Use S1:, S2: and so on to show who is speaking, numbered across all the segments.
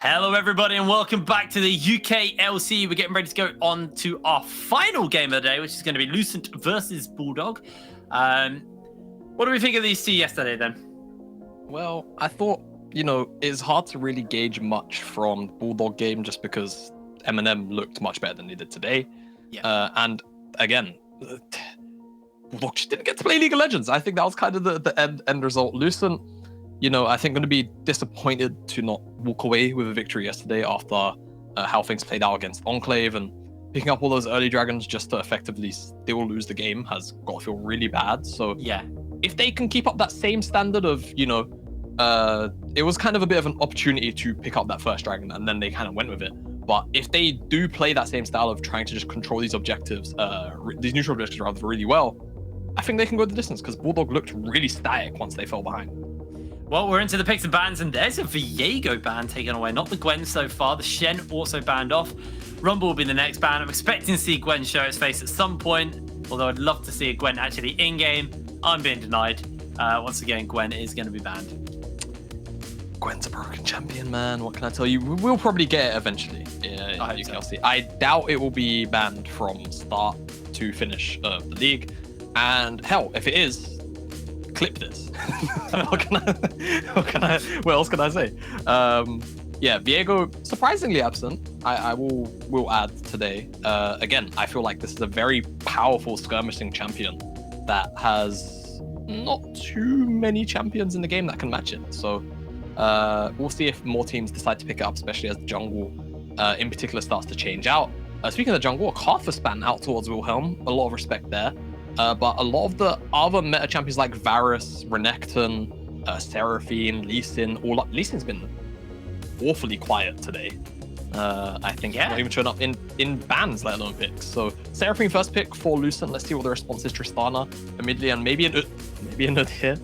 S1: Hello, everybody, and welcome back to the UKLC. We're getting ready to go on to our final game of the day, which is going to be Lucent versus Bulldog. What do we think of these two yesterday, then?
S2: Well, I thought, it's hard to really gauge much from the Bulldog game just because Eminem looked much better than he did today.
S1: Yeah.
S2: And again, Bulldog just didn't get to play League of Legends. I think that was kind of the end result. Lucent, I think going to be disappointed to not walk away with a victory yesterday after how things played out against Enclave, and picking up all those early dragons just to effectively still lose the game has got to feel really bad. So
S1: yeah,
S2: if they can keep up that same standard of, it was kind of a bit of an opportunity to pick up that first dragon, and then they kind of went with it. But if they do play that same style of trying to just control these objectives, these neutral objectives rather really well, I think they can go the distance, because Bulldog looked really static once they fell behind.
S1: Well, we're into the picks and bans, and there's a Viego ban taken away. Not the Gwen so far. The Shen also banned off. Rumble will be the next ban. I'm expecting to see Gwen show its face at some point, although I'd love to see a Gwen actually in-game. I'm being denied. Once again, Gwen is going to be banned.
S2: Gwen's a broken champion, man. What can I tell you? We'll probably get it eventually. Yeah, you can see. I doubt it will be banned from start to finish of the league. And hell, if it is, clip this. What else can I say? Yeah, Viego surprisingly absent. I will add today. Again, I feel like this is a very powerful skirmishing champion that has not too many champions in the game that can match it. So we'll see if more teams decide to pick it up, especially as the jungle in particular starts to change out. Speaking of the jungle, a Karthus span out towards Wilhelm. A lot of respect there. But a lot of the other meta champions like Varus, Renekton, Seraphine, Lee Sin's been awfully quiet today. I think not even showing up in bans, let alone picks. So Seraphine first pick for Lucent. Let's see what the response is. Tristana immediately, and maybe an Ud here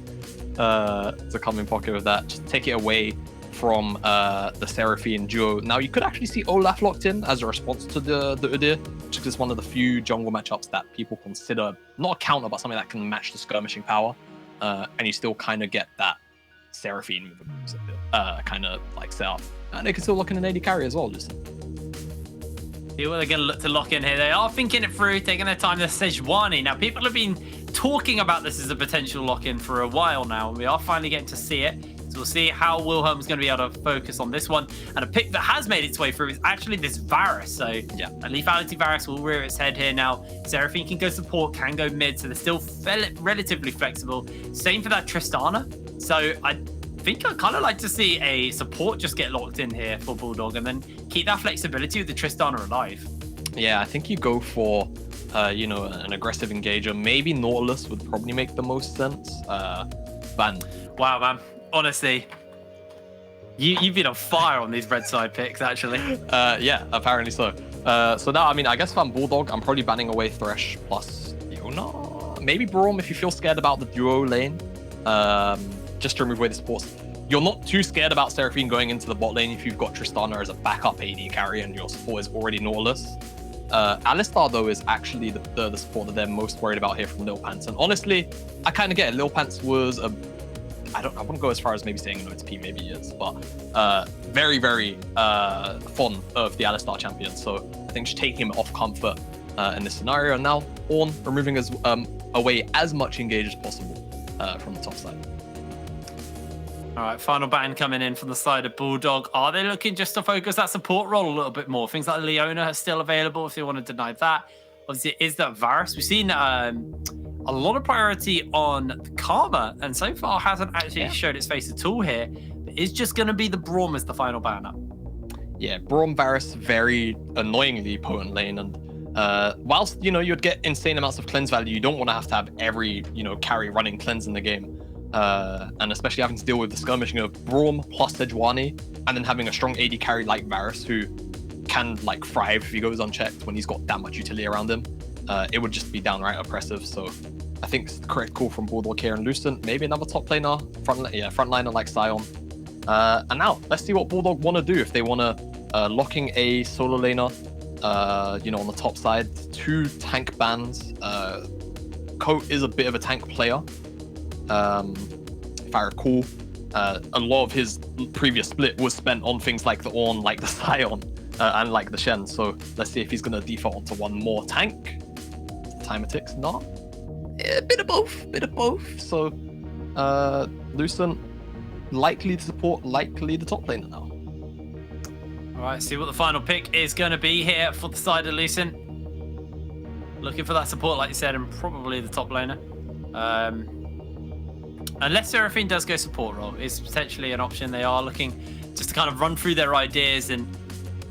S2: to come in pocket with that. Just take it away from the Seraphine duo. Now you could actually see Olaf locked in as a response to the Udyr, which is one of the few jungle matchups that people consider not a counter, but something that can match the skirmishing power. And you still kind of get that Seraphine with a kind of like setup. And they can still lock in an AD carry as well, listen.
S1: See what they're going to look to lock in here. They are thinking it through, taking their time. The Sejuani. Now, people have been talking about this as a potential lock-in for a while now. We are finally getting to see it. So we'll see how Wilhelm's going to be able to focus on this one. And a pick that has made its way through is actually this Varus. So yeah, a Lethality Varus will rear its head here now. Seraphine can go support, can go mid. So they're still relatively flexible. Same for that Tristana. So I think I'd kind of like to see a support just get locked in here for Bulldog and then keep that flexibility with the Tristana alive.
S2: Yeah, I think you go for, an aggressive engager. Maybe Nautilus would probably make the most sense.
S1: Wow, man. Honestly, you've been on fire on these red side picks, actually.
S2: Yeah, apparently so. So now, I guess if I'm Bulldog, I'm probably banning away Thresh plus Yona. Maybe Braum if you feel scared about the duo lane. Just to remove away the supports. You're not too scared about Seraphine going into the bot lane if you've got Tristana as a backup AD carry and your support is already Nautilus. Alistar, though, is actually the support that they're most worried about here from Lil Pants. And honestly, I kind of get it. Lil Pants was I wouldn't go as far as maybe saying no, it's P, maybe he is, but very, very fond of the Alistar champion. So I think just taking him off comfort in this scenario. And now Ornn removing away as much engage as possible from the top side.
S1: All right, final ban coming in from the side of Bulldog. Are they looking just to focus that support role a little bit more? Things like Leona are still available if they want to deny that. Obviously, it is that Varus. We've seen a lot of priority on the Karma, and so far hasn't actually showed its face at all here. But it's just going to be the Braum as the final banner. Yeah,
S2: Braum Varus, very annoyingly potent lane. And whilst, you'd get insane amounts of cleanse value, you don't want to have every, carry running cleanse in the game. And especially having to deal with the skirmishing of Braum plus Sejuani, and then having a strong AD carry like Varus, who can thrive if he goes unchecked when he's got that much utility around him. It would just be downright oppressive. So I think it's the correct call from Bulldog here and Lucent. Maybe another top laner, frontliner like Sion. And now let's see what Bulldog want to do. If they want to locking a solo laner, on the top side, 2 tank bans. Coat is a bit of a tank player. If I recall, a lot of his previous split was spent on things like the Ornn, like the Scion, and like the Shen. So let's see if he's going to default onto one more tank. Timer ticks, not. A bit of both. So Lucent likely to support, likely the top laner now.
S1: All right, see what the final pick is going to be here for the side of Lucent. Looking for that support, like you said, and probably the top laner. Unless Seraphine does go support role, is potentially an option. They are looking just to kind of run through their ideas, and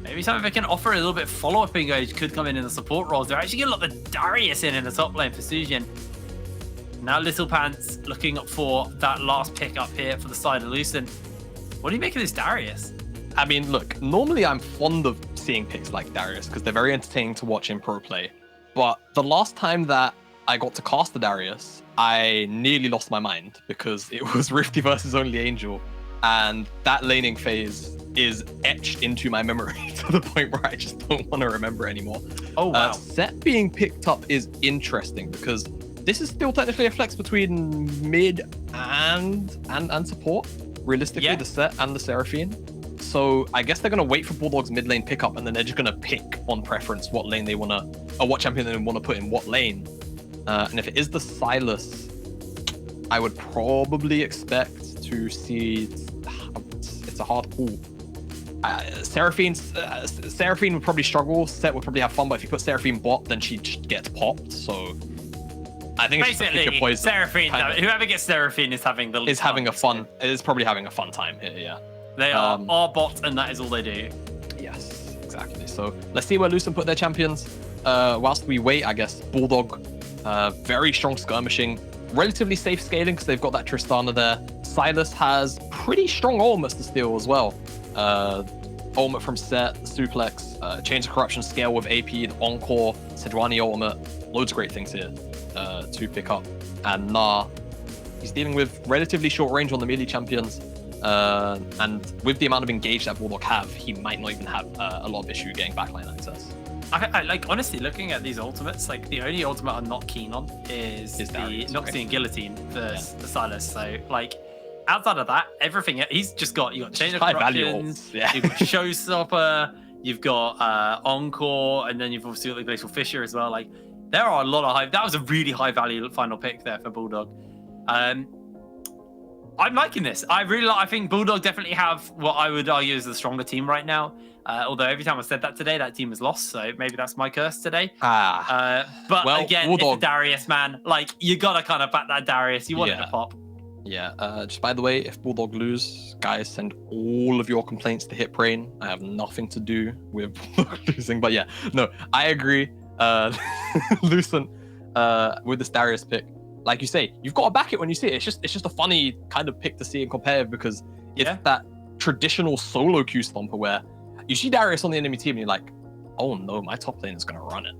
S1: maybe something they can offer a little bit of follow-up engage could come in the support roles. They're actually going to lock the Darius in the top lane for Sujin. Now Little Pants looking for that last pick up here for the side of Lucent. What do you make of this Darius?
S2: I mean, look, normally I'm fond of seeing picks like Darius because they're very entertaining to watch in pro play. But the last time that I got to cast the Darius, I nearly lost my mind because it was Rifty versus Only Angel. And that laning phase is etched into my memory to the point where I just don't want to remember anymore.
S1: Oh, wow.
S2: Set being picked up is interesting because this is still technically a flex between mid and support. Realistically, the Set and the Seraphine. So I guess they're going to wait for Bulldog's mid lane pickup, and then they're just going to pick on preference what lane they want to, or what champion they want to put in what lane. And if it is the Sylas, I would probably expect to see. It's a hard call. Seraphine would probably struggle. Set would probably have fun, but if you put Seraphine bot, then she gets popped. So I think it's
S1: basically
S2: just poison,
S1: Seraphine. Whoever gets Seraphine is having the
S2: is probably having a fun time here. Yeah.
S1: They are our bot, and that is all they do.
S2: Yes, exactly. So let's see where Lucent put their champions. Whilst we wait, I guess Bulldog, very strong skirmishing, relatively safe scaling because they've got that Tristana there. Sylas has pretty strong ultimates to steal as well. Ultimate from Set, the Suplex, Chains of Corruption scale with AP, the Encore, Sejuani ultimate, loads of great things here to pick up. And he's dealing with relatively short range on the melee champions. And with the amount of engage that Bulldog have, he might not even have a lot of issue getting backline access.
S1: I like, honestly, looking at these ultimates, like the only ultimate I'm not keen on is the Noxian Guillotine for the Sylas. So like outside of that, everything he's just got. You got Chain of Corruptions, you've got Showstopper, you've got Encore, and then you've obviously got the Glacial Fissure as well. Like there are a lot of high. That was a really high value final pick there for Bulldog. I'm liking this. I think Bulldog definitely have what I would argue is the stronger team right now. Although every time I said that today, that team has lost. So maybe that's my curse today. But well, again, Bulldog, it's a Darius, man. Like, you got to kind of back that Darius. You want it to pop.
S2: Yeah. Just by the way, if Bulldog lose, guys, send all of your complaints to HitBrain. I have nothing to do with Bulldog losing. But yeah, no, I agree. Lucent with this Darius pick. Like you say, you've got to back it when you see it. It's just a funny kind of pick to see and compare because it's that traditional solo Q stomper where you see Darius on the enemy team and you're like, oh no, my top lane is going to run it.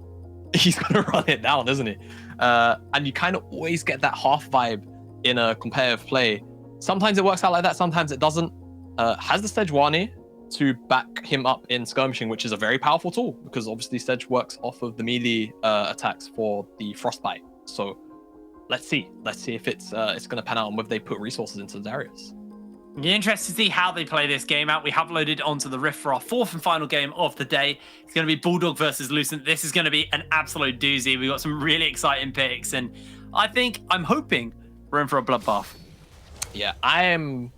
S2: He's going to run it down, isn't he? And you kind of always get that half vibe in a competitive play. Sometimes it works out like that, sometimes it doesn't. Has the Sejuani to back him up in skirmishing, which is a very powerful tool because obviously Sedge works off of the melee attacks for the Frostbite. So let's see if it's going to pan out and whether they put resources into Darius.
S1: You're interested to see how they play this game out. We have loaded onto the Rift for our fourth and final game of the day. It's going to be Bulldog versus Lucent. This is going to be an absolute doozy. We've got some really exciting picks, and I'm hoping we're in for a bloodbath.
S2: Yeah, I'm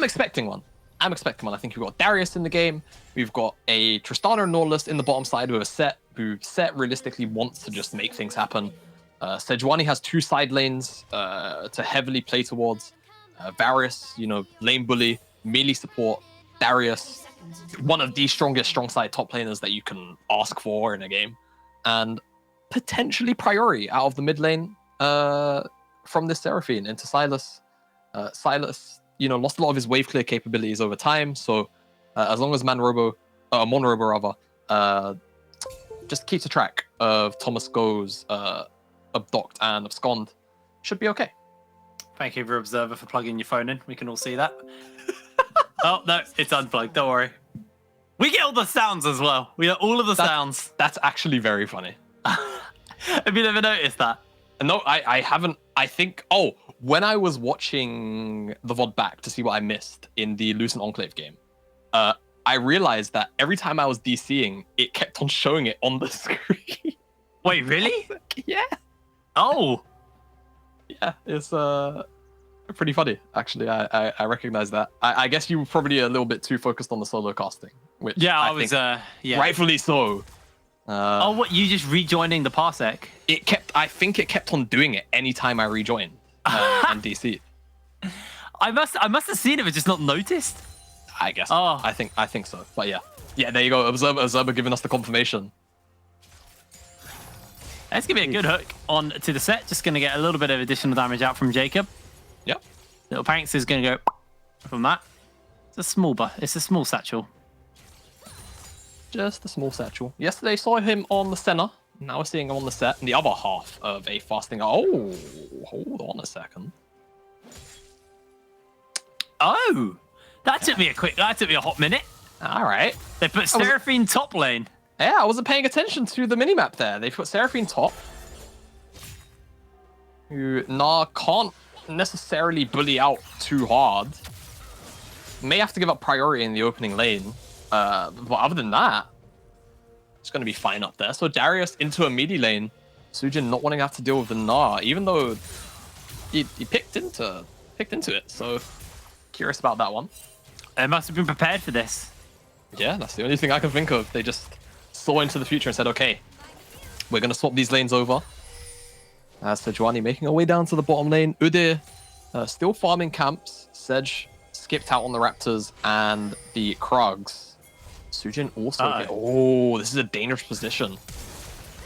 S2: expecting one. I think we've got Darius in the game. We've got a Tristana and Nautilus in the bottom side with a Set, who Set realistically wants to just make things happen. Sejuani has two side lanes to heavily play towards. Varus, lane bully, melee support. Darius, one of the strongest strong side top laners that you can ask for in a game. And potentially Priori out of the mid lane from this Seraphine into Sylas. Sylas, lost a lot of his wave clear capabilities over time. So as long as Monrobo just keeps a track of Thomas Go's Abduct and Abscond, should be okay.
S1: Thank you, Observer, for plugging your phone in. We can all see that. Oh, no, it's unplugged. Don't worry. We get all the sounds as well. We get all of the sounds.
S2: That's actually very funny.
S1: Have you never noticed that?
S2: No, I haven't. I think... Oh, when I was watching the VOD back to see what I missed in the Lucent Enclave game, I realized that every time I was DCing, it kept on showing it on the screen.
S1: Wait, really?
S2: Yeah.
S1: Oh.
S2: Yeah, it's pretty funny, actually. I recognize that. I guess you were probably a little bit too focused on the solo casting, which
S1: I was, yeah.
S2: Rightfully so.
S1: Oh, what, you just rejoining the parsec?
S2: I think it kept on doing it anytime I rejoined and DC.
S1: I must have seen it, but just not noticed.
S2: I guess.
S1: Oh.
S2: I think so. But yeah. Yeah, there you go. Observer giving us the confirmation.
S1: That's going to be a good hook on to the set. Just going to get a little bit of additional damage out from Jacob.
S2: Yep.
S1: Little Panks is going to go from that. It's a small satchel.
S2: Just a small satchel. Yesterday saw him on the center. Now we're seeing him on the set in the other half of a fasting. Oh, hold on a second.
S1: Oh, that took me a hot minute.
S2: All right.
S1: They put Seraphine top lane.
S2: Yeah, I wasn't paying attention to the minimap there. They put Seraphine top. Who can't necessarily bully out too hard. May have to give up priority in the opening lane. But other than that, it's going to be fine up there. So Darius into a midi lane. Sujin not wanting to have to deal with the Gnar, even though he picked into it. So curious about that one.
S1: They must have been prepared for this.
S2: Yeah, that's the only thing I can think of. They just saw into the future and said, okay, we're going to swap these lanes over. As Sejuani making her way down to the bottom lane. Udyr still farming camps. Sej skipped out on the Raptors and the Krugs. Sujin also... Oh, this is a dangerous position.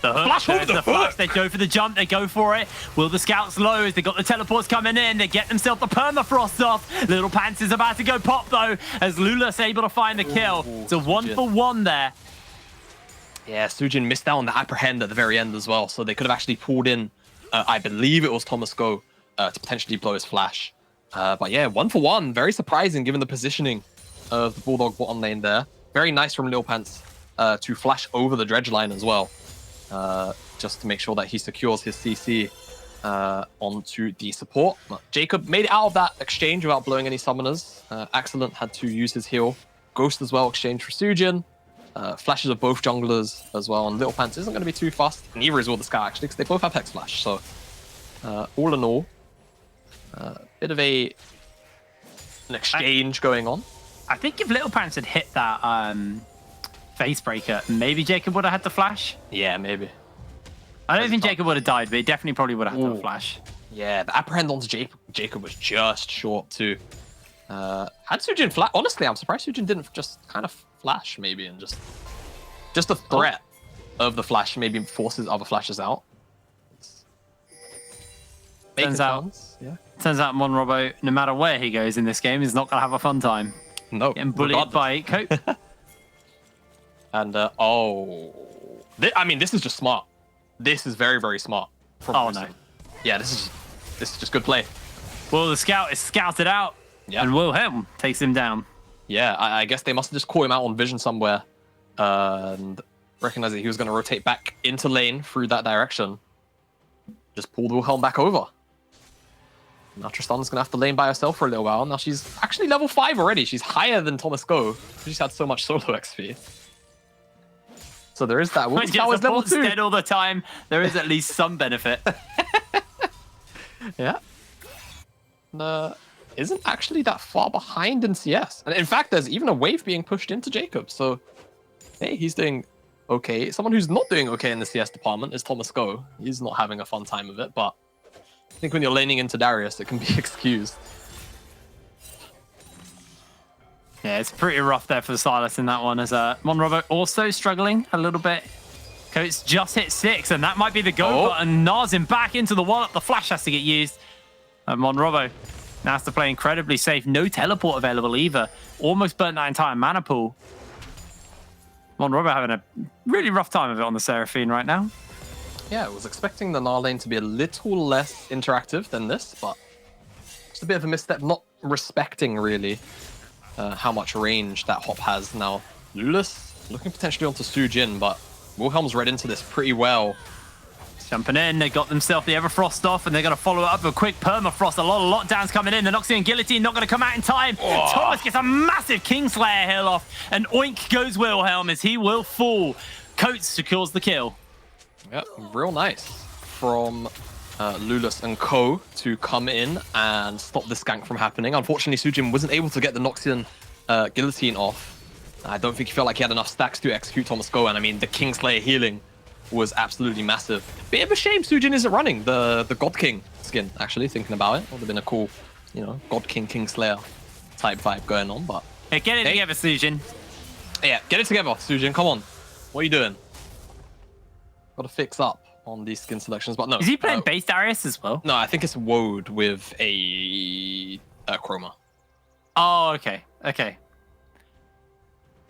S1: The hook,
S2: flash over the
S1: flash.
S2: hook.
S1: They go for the jump. They go for it. Will the scouts low? They got the teleports coming in. They get themselves the permafrost off. Little Pants is about to go pop though, as Lula's able to find the kill. It's a 1-for-1 there.
S2: Yeah, Sujin missed out on the apprehend at the very end as well, so they could have actually pulled in, I believe it was Thomas Go, to potentially blow his flash. But yeah, 1-for-1. Very surprising given the positioning of the Bulldog bottom lane there. Very nice from Lil Pants to flash over the dredge line as well. Just to make sure that he secures his CC onto the support. Jacob made it out of that exchange without blowing any summoners. Excellent had to use his heal. Ghost as well, exchange for Sujin. Flashes of both junglers as well, and Little Pants isn't going to be too fast. Neither is Will the Scout actually, because they both have Hex Flash. So all in all, bit of an exchange going on.
S1: I think if Little Pants had hit that face breaker, maybe Jacob would have had the flash.
S2: Yeah, maybe.
S1: I don't think Jacob would have died, but he definitely probably would have had the flash.
S2: Yeah, the apprehend onto Jacob was just short too. Had Sujin flash? Honestly, I'm surprised Sujin didn't just kind of flash maybe, and just the threat of the flash maybe forces other flashes out. Turns out
S1: Monrobo, no matter where he goes in this game, is not going to have a fun time.
S2: No,
S1: getting bullied by Cope.
S2: And I mean, this is just smart. This is very, very smart.
S1: Oh no.
S2: Yeah, this is just good play.
S1: Well, the scout is scouted out, and Wilhelm takes him down.
S2: Yeah, I guess they must have just caught him out on vision somewhere, and recognized that he was going to rotate back into lane through that direction. Just pulled Wilhelm back over. Now Tristan's going to have to lane by herself for a little while. Now she's actually level 5 already. She's higher than Thomas Go. She's had so much solo XP. So there is that.
S1: When you're level 2 dead all the time, there is at least some benefit.
S2: Yeah. Isn't actually that far behind in CS. And in fact, there's even a wave being pushed into Jacob. So, hey, he's doing okay. Someone who's not doing okay in the CS department is Thomas Go. He's not having a fun time of it, but I think when you're laning into Darius, it can be excused.
S1: Yeah, it's pretty rough there for the Silas in that one, as Monrobo also struggling a little bit. Coates just hit 6, and that might be the go button. Nars him back into the wall. The flash has to get used. Monrobo now has to play incredibly safe. No teleport available either. Almost burnt that entire mana pool. Monrobo having a really rough time of it on the Seraphine right now.
S2: Yeah, I was expecting the Gnar lane to be a little less interactive than this, but just a bit of a misstep. Not respecting, really, how much range that hop has. Now, Lulus looking potentially onto Sujin, but Wilhelm's read into this pretty well.
S1: Jumping in, they got themselves the Everfrost off, and they're going to follow it up with a quick permafrost. A lot of lockdowns coming in. The Noxian Guillotine not going to come out in time.
S2: Oh.
S1: Thomas gets a massive Kingslayer hill off, and oink goes Wilhelm as he will fall. Coates secures the kill.
S2: Yep, real nice from Lulas and Co to come in and stop this gank from happening. Unfortunately, Sujin wasn't able to get the Noxian Guillotine off. I don't think he felt like he had enough stacks to execute Thomas Go, and I mean, the Kingslayer healing was absolutely massive. Bit of a shame Sujin isn't running the God King skin, actually, thinking about it. Would have been a cool, you know, God King, Kingslayer type vibe going on, but...
S1: Hey, get it together, Sujin.
S2: Yeah, get it together, Sujin, come on. What are you doing? Got to fix up on these skin selections, but no.
S1: Is he playing base Darius as well?
S2: No, I think it's Woad with a Chroma.
S1: Oh, okay. Okay.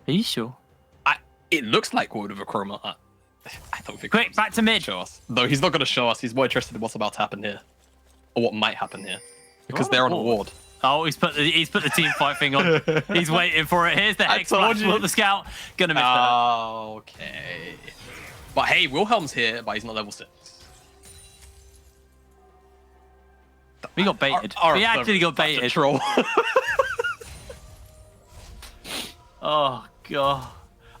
S1: Are you sure?
S2: It looks like Woad with a Chroma. I don't think.
S1: Quick, back to mid.
S2: Show us. Though he's not going to show us. He's more interested in what's about to happen here, or what might happen here, because they're on a ward.
S1: Oh, he's put the team fight thing on. He's waiting for it. Here's the Hex Flash. The scout gonna miss that.
S2: Okay. But hey, Wilhelm's here, but he's not level 6.
S1: We got baited. We actually got baited.
S2: Troll.
S1: Oh god.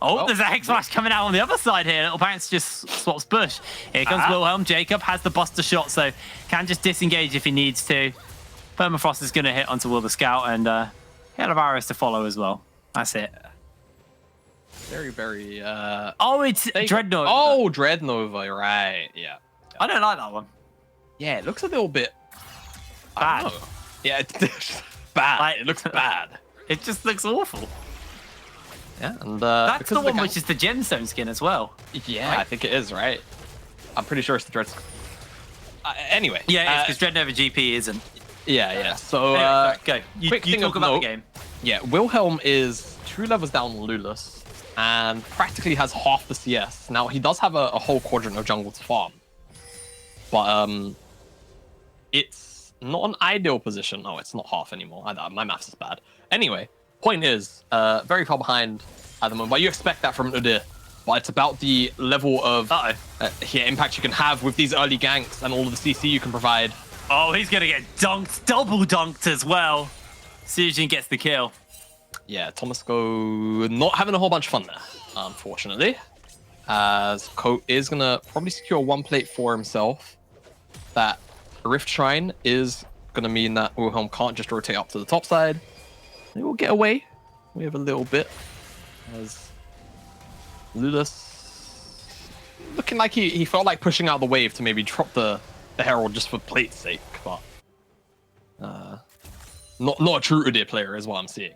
S1: Oh, there's a Hex Flash coming out on the other side here. Little Bounce just swaps Bush. Here comes Wilhelm. Jacob has the Buster shot, so can just disengage if he needs to. Permafrost is going to hit onto Will the Scout, and Hail of Arrows to follow as well. That's it.
S2: Very, very...
S1: Oh, it's Dreadnought.
S2: Oh, Dreadnought, right. Yeah.
S1: I don't like that one.
S2: Yeah, it looks a little bit...
S1: Bad.
S2: Yeah, it's bad. It looks bad.
S1: It just looks awful.
S2: Yeah, and
S1: that's the one which is the gemstone skin as well.
S2: Yeah, right? I think it is, right? I'm pretty sure it's the Dread. Anyway.
S1: Yeah, it's because Dread Nova GP isn't.
S2: Yeah. So,
S1: anyway, go. You talk about the game.
S2: Yeah, Wilhelm is 2 levels down on Lulas and practically has half the CS. Now, he does have a whole quadrant of jungle to farm, but it's not an ideal position. No, it's not half anymore. My maths is bad. Anyway. Point is, very far behind at the moment, but you expect that from Udyr. But it's about the level of impact you can have with these early ganks and all of the CC you can provide.
S1: Oh, he's going to get dunked, double dunked as well. Sujin gets the kill.
S2: Yeah, Thomas Go not having a whole bunch of fun there, unfortunately. As Coat is going to probably secure 1 plate for himself. That Rift Shrine is going to mean that Wilhelm can't just rotate up to the top side. They will get away with a little bit, as Lulas looking like he felt like pushing out the wave to maybe drop the Herald just for plate's sake, but not a true Udyr player is what I'm seeing.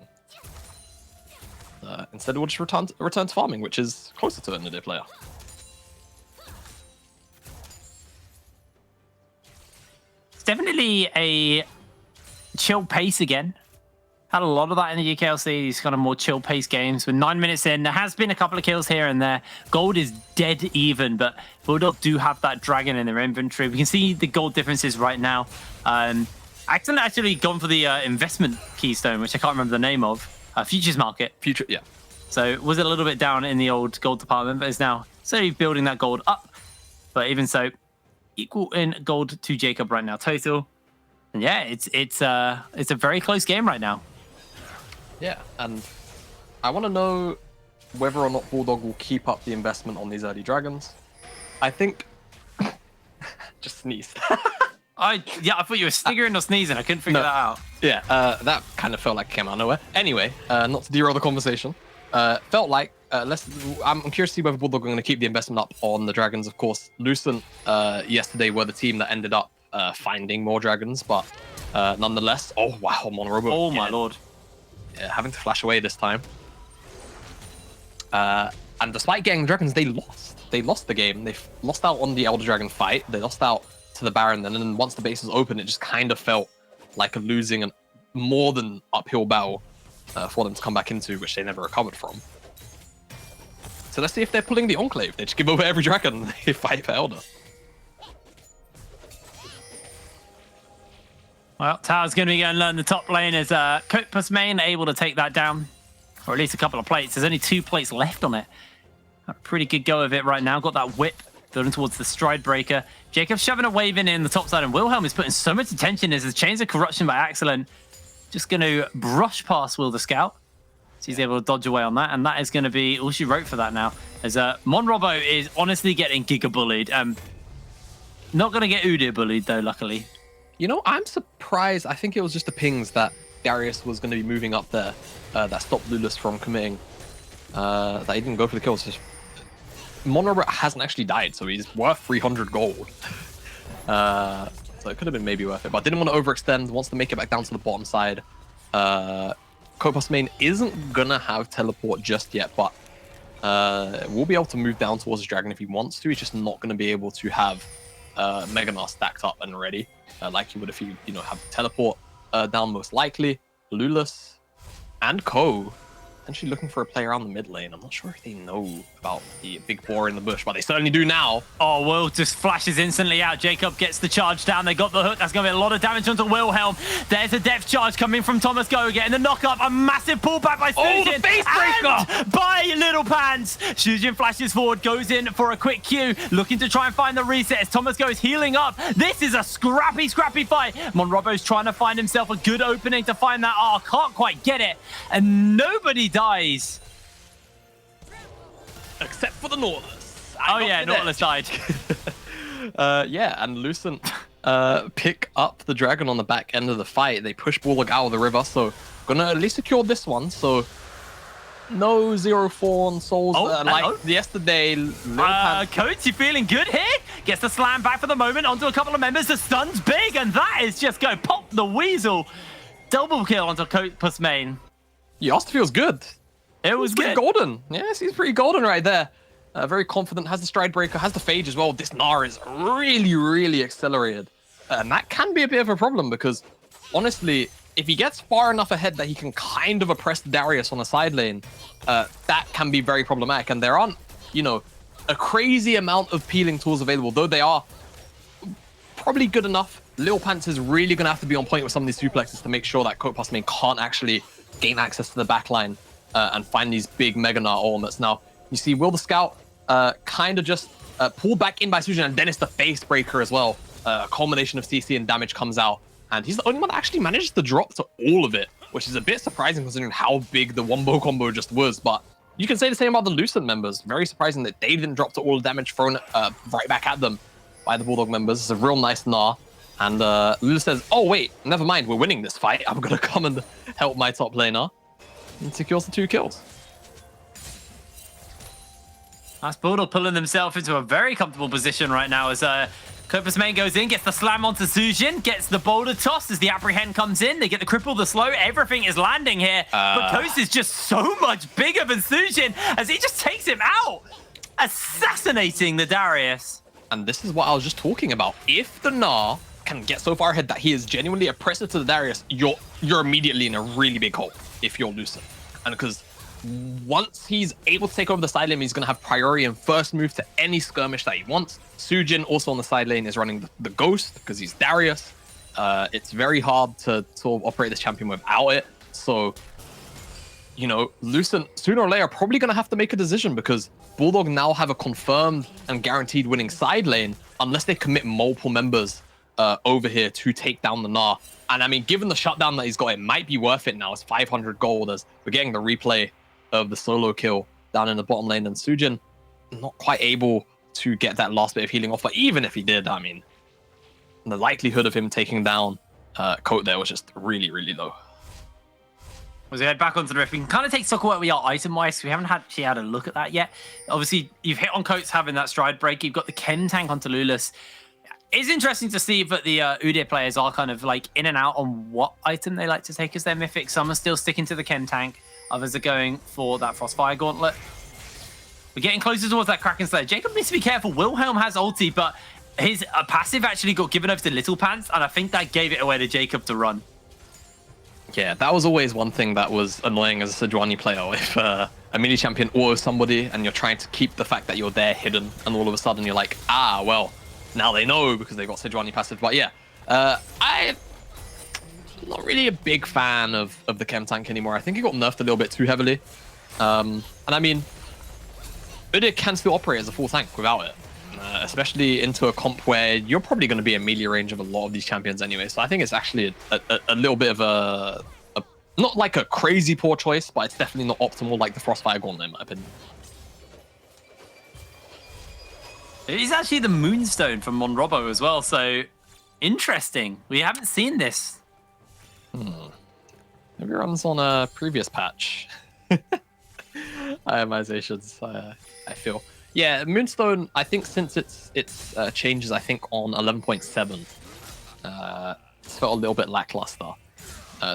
S2: Instead, we'll just return to farming, which is closer to an Udyr player.
S1: It's definitely a chill pace again. Had a lot of that in the UKLC, these kind of more chill pace games. With 9 minutes in, there has been a couple of kills here and there. Gold is dead even, but Bulldog do have that dragon in their inventory. We can see the gold differences right now. Acton actually gone for the investment keystone, which I can't remember the name of. Futures market.
S2: Yeah.
S1: So it was a little bit down in the old gold department, but is now slowly building that gold up. But even so, equal in gold to Jacob right now total. And yeah, it's a very close game right now.
S2: Yeah, and I want to know whether or not Bulldog will keep up the investment on these early dragons. I think... Just sneezed.
S1: I thought you were sniggering or sneezing. I couldn't figure that out.
S2: Yeah, that kind of felt like it came out of nowhere. Anyway, not to derail the conversation. Felt like, I'm curious to see whether Bulldog are going to keep the investment up on the dragons. Of course, Lucent yesterday were the team that ended up finding more dragons, but nonetheless... Oh, wow, Monrobo.
S1: Oh, my lord.
S2: Yeah, having to flash away this time. And despite getting the dragons, they lost. They lost the game. They lost out on the Elder Dragon fight. They lost out to the Baron. And then once the base was open, it just kind of felt like a losing and more than uphill battle for them to come back into, which they never recovered from. So let's see if they're pulling the Enclave. They just give over every dragon and they fight for Elder.
S1: Well, Tower's going to be going to learn the top lane as Coatplus main able to take that down. Or at least a couple of plates. There's only 2 plates left on it. A pretty good go of it right now. Got that whip building towards the Stride Breaker. Jacob shoving a wave in the top side, and Wilhelm is putting so much attention as the Chains of Corruption by Excellent just going to brush past Will the Scout. So he's able to dodge away on that, and that is going to be all she wrote for that now. As Monrobo is honestly getting giga bullied. Not going to get Udyr bullied though, luckily.
S2: You know, I'm surprised. I think it was just the pings that Darius was going to be moving up there that stopped Lulus from committing. That he didn't go for the kills. Monrobo hasn't actually died, so he's worth 300 gold. So it could have been maybe worth it, but didn't want to overextend. Wants to make it back down to the bottom side. Kopos main isn't gonna have teleport just yet, but will be able to move down towards the dragon if he wants to. He's just not gonna be able to have Meganar stacked up and ready like he would if he have teleport down most likely. Lulus and Ko potentially looking for a play around the mid lane. I'm not sure if they know about the big boar in the bush, but they certainly do now.
S1: Oh, Will just flashes instantly out. Jacob gets the charge down. They got the hook. That's going to be a lot of damage onto Wilhelm. There's a depth charge coming from Thomas Go, getting the knock up. A massive pullback by Sujin.
S2: Oh, the face breaker!
S1: By Little Pants. Sujin flashes forward, goes in for a quick Q, looking to try and find the reset as Thomas Go is healing up. This is a scrappy fight. Monrobo's trying to find himself a good opening to find that R. Can't quite get it. And nobody dies.
S2: Except for the Nautilus.
S1: Oh yeah, Nautilus died.
S2: Yeah, and Lucent pick up the dragon on the back end of the fight. They push Bulldog out of the river, so gonna at least secure this one. So no 0-4 on souls like yesterday.
S1: Coates, you feeling good here? Gets the slam back for the moment onto a couple of members. The stun's big, and that is just go pop the weasel. Double kill onto Coates main.
S2: Yost feels good.
S1: It was
S2: pretty
S1: good.
S2: golden. Yes, he's pretty golden right there. Very confident, has the Stride Breaker, has the Phage as well. This Gnar is really accelerated. And that can be a bit of a problem because, honestly, if he gets far enough ahead that he can kind of oppress Darius on the side lane, that can be very problematic. And there aren't, a crazy amount of peeling tools available, though they are probably good enough. Lil Pants is really going to have to be on point with some of these suplexes to make sure that Kopos main can't actually gain access to the backline and find these big Mega Gnar ultimates. Now, you see Will the Scout kind of just pulled back in by Sujin, and then it's the face breaker as well. A combination of CC and damage comes out, and he's the only one that actually manages to drop to all of it, which is a bit surprising considering how big the wombo combo just was. But you can say the same about the Lucent members. Very surprising that they didn't drop to all the damage thrown right back at them by the Bulldog members. It's a real nice Gnar. And Lulu says, oh wait, never mind, we're winning this fight. I'm gonna come and help my top laner. And secures the 2 kills.
S1: That's Bulldog pulling themselves into a very comfortable position right now as Kopos main goes in, gets the slam onto Sujin, gets the boulder toss as the apprehend comes in. They get the cripple, the slow, everything is landing here. But Coast is just so much bigger than Sujin as he just takes him out, assassinating the Darius.
S2: And this is what I was just talking about. If the Gnar can get so far ahead that he is genuinely oppressive to the Darius, you're immediately in a really big hole if you're Lucent. And because once he's able to take over the side lane, he's going to have priority and first move to any skirmish that he wants. Sujin also on the side lane is running the Ghost because he's Darius. It's very hard to sort of operate this champion without it. So, Lucent sooner or later probably going to have to make a decision because Bulldog now have a confirmed and guaranteed winning side lane unless they commit multiple members over here to take down the Gnar. And I mean, given the shutdown that he's got, it might be worth it now. It's 500 gold as we're getting the replay of the solo kill down in the bottom lane, and Sujin not quite able to get that last bit of healing off. But even if he did, I mean, the likelihood of him taking down Coat there was just really low.
S1: As we head back onto the rift, we can kind of take stock of where we are item-wise. We haven't actually had a look at that yet. Obviously, you've hit on Coates having that stride break. You've got the Chem tank onto Lulus. It's interesting to see that the Udyr players are kind of like in and out on what item they like to take as their mythic. Some are still sticking to the Chem tank. Others are going for that Frostfire Gauntlet. We're getting closer towards that Kraken Slayer. Jacob needs to be careful. Wilhelm has ulti, but his passive actually got given over to Little Pants, and I think that gave it away to Jacob to run.
S2: Yeah, that was always one thing that was annoying as a Sejuani player. If a mini champion autos somebody and you're trying to keep the fact that you're there hidden, and all of a sudden you're like, well, now they know because they got Sejuani passive. But yeah, I'm not really a big fan of the Chem tank anymore. I think it got nerfed a little bit too heavily. And I mean, Udyr can still operate as a full tank without it. especially into a comp where you're probably going to be in melee range of a lot of these champions anyway. So I think it's actually a little bit of a not like a crazy poor choice, but it's definitely not optimal like the Frostfire Gauntlet in my opinion.
S1: It is actually the Moonstone from Monrobo as well, so interesting. We haven't seen this.
S2: Maybe runs on a previous patch. Ionizations, I feel. Yeah, Moonstone, I think since its changes, I think on 11.7, it's felt a little bit lackluster.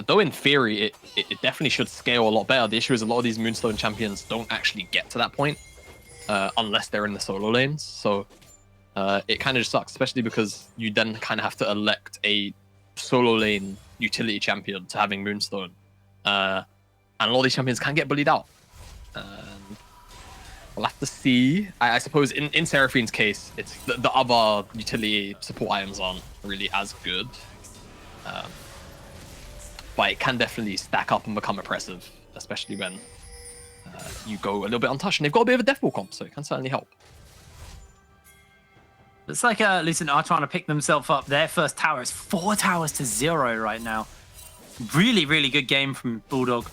S2: Though in theory, it definitely should scale a lot better. The issue is a lot of these Moonstone champions don't actually get to that point unless they're in the solo lanes. So it kind of just sucks, especially because you then kind of have to elect a solo lane utility champion to having Moonstone. And a lot of these champions can get bullied out. We'll have to see. I suppose in Seraphine's case, it's the other utility support items aren't really as good. But it can definitely stack up and become oppressive, especially when you go a little bit untouched. And they've got a bit of a deathball comp, so it can certainly help.
S1: It's like Lucent are trying to pick themselves up. Their first tower is 4 towers to 0 right now. Really, really good game from Bulldog.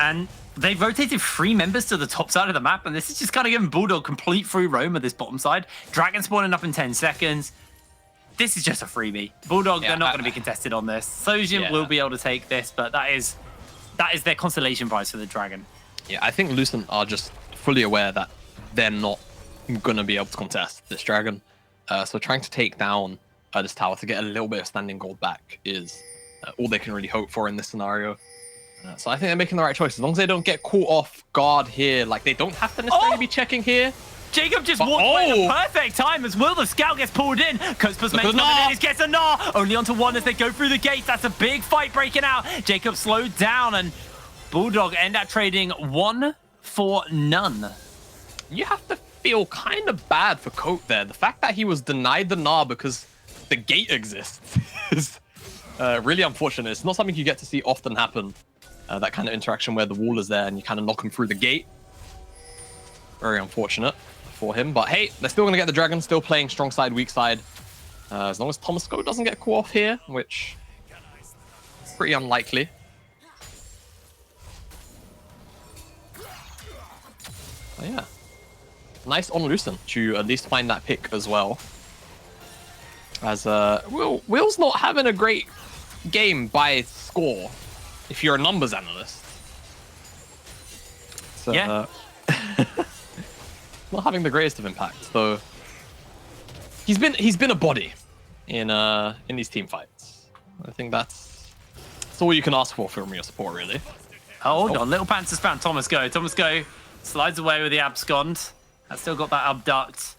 S1: And they've rotated 3 members to the top side of the map, and this is just kind of giving Bulldog complete free roam of this bottom side. Dragon spawning up in 10 seconds. This is just a freebie. Bulldog, they're not going to be contested on this. Sojin will be able to take this, but that is their consolation prize for the Dragon.
S2: Yeah, I think Lucent are just fully aware that they're not going to be able to contest this Dragon. So trying to take down this tower to get a little bit of standing gold back is all they can really hope for in this scenario. So I think they're making the right choice. As long as they don't get caught off guard here, like they don't have to necessarily be checking here.
S1: Jacob just walked away at the perfect time as Will the Scout gets pulled in. Cospas makes coming in, he gets a gnaw. Only onto 1 as they go through the gates. That's a big fight breaking out. Jacob slowed down and Bulldog end up trading 1 for none.
S2: You have to feel kind of bad for Coat there. The fact that he was denied the gnaw because the gate exists is really unfortunate. It's not something you get to see often happen. That kind of interaction where the wall is there and you kind of knock him through the gate. Very unfortunate for him, but hey, they're still going to get the Dragon, still playing strong side, weak side. As long as Tomasco doesn't get caught off here, which is pretty unlikely. Oh, yeah. Nice on Lucent to at least find that pick as well. As Will's not having a great game by score if you're a numbers analyst. So,
S1: yeah.
S2: Not having the greatest of impact, though. He's been a body in these team fights. I think that's all you can ask for from your support, really.
S1: Hold on, little Panther spam. Thomas Go slides away with the abscond. Has still got that abduct.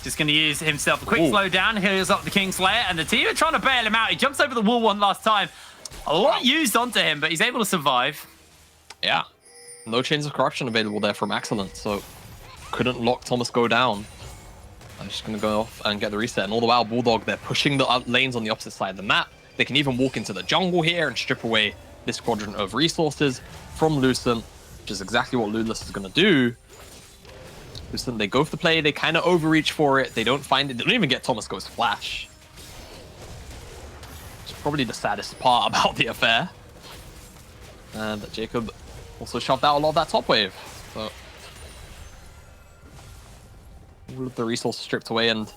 S1: Just going to use himself a quick slowdown. Heals up the Kingslayer, and the team are trying to bail him out. He jumps over the wall one last time. A lot used onto him, but he's able to survive.
S2: Yeah. No chains of corruption available there from Excellent, so couldn't lock Thomas Go down. I'm just going to go off and get the reset. And all the while, Bulldog, they're pushing the lanes on the opposite side of the map. They can even walk into the jungle here and strip away this quadrant of resources from Lucent, which is exactly what Lulis is going to do. Lucent, they go for the play. They kind of overreach for it. They don't find it. They don't even get Thomas Go's flash. Which is probably the saddest part about the affair. And Jacob also shoved out a lot of that top wave. So all of the resources stripped away, and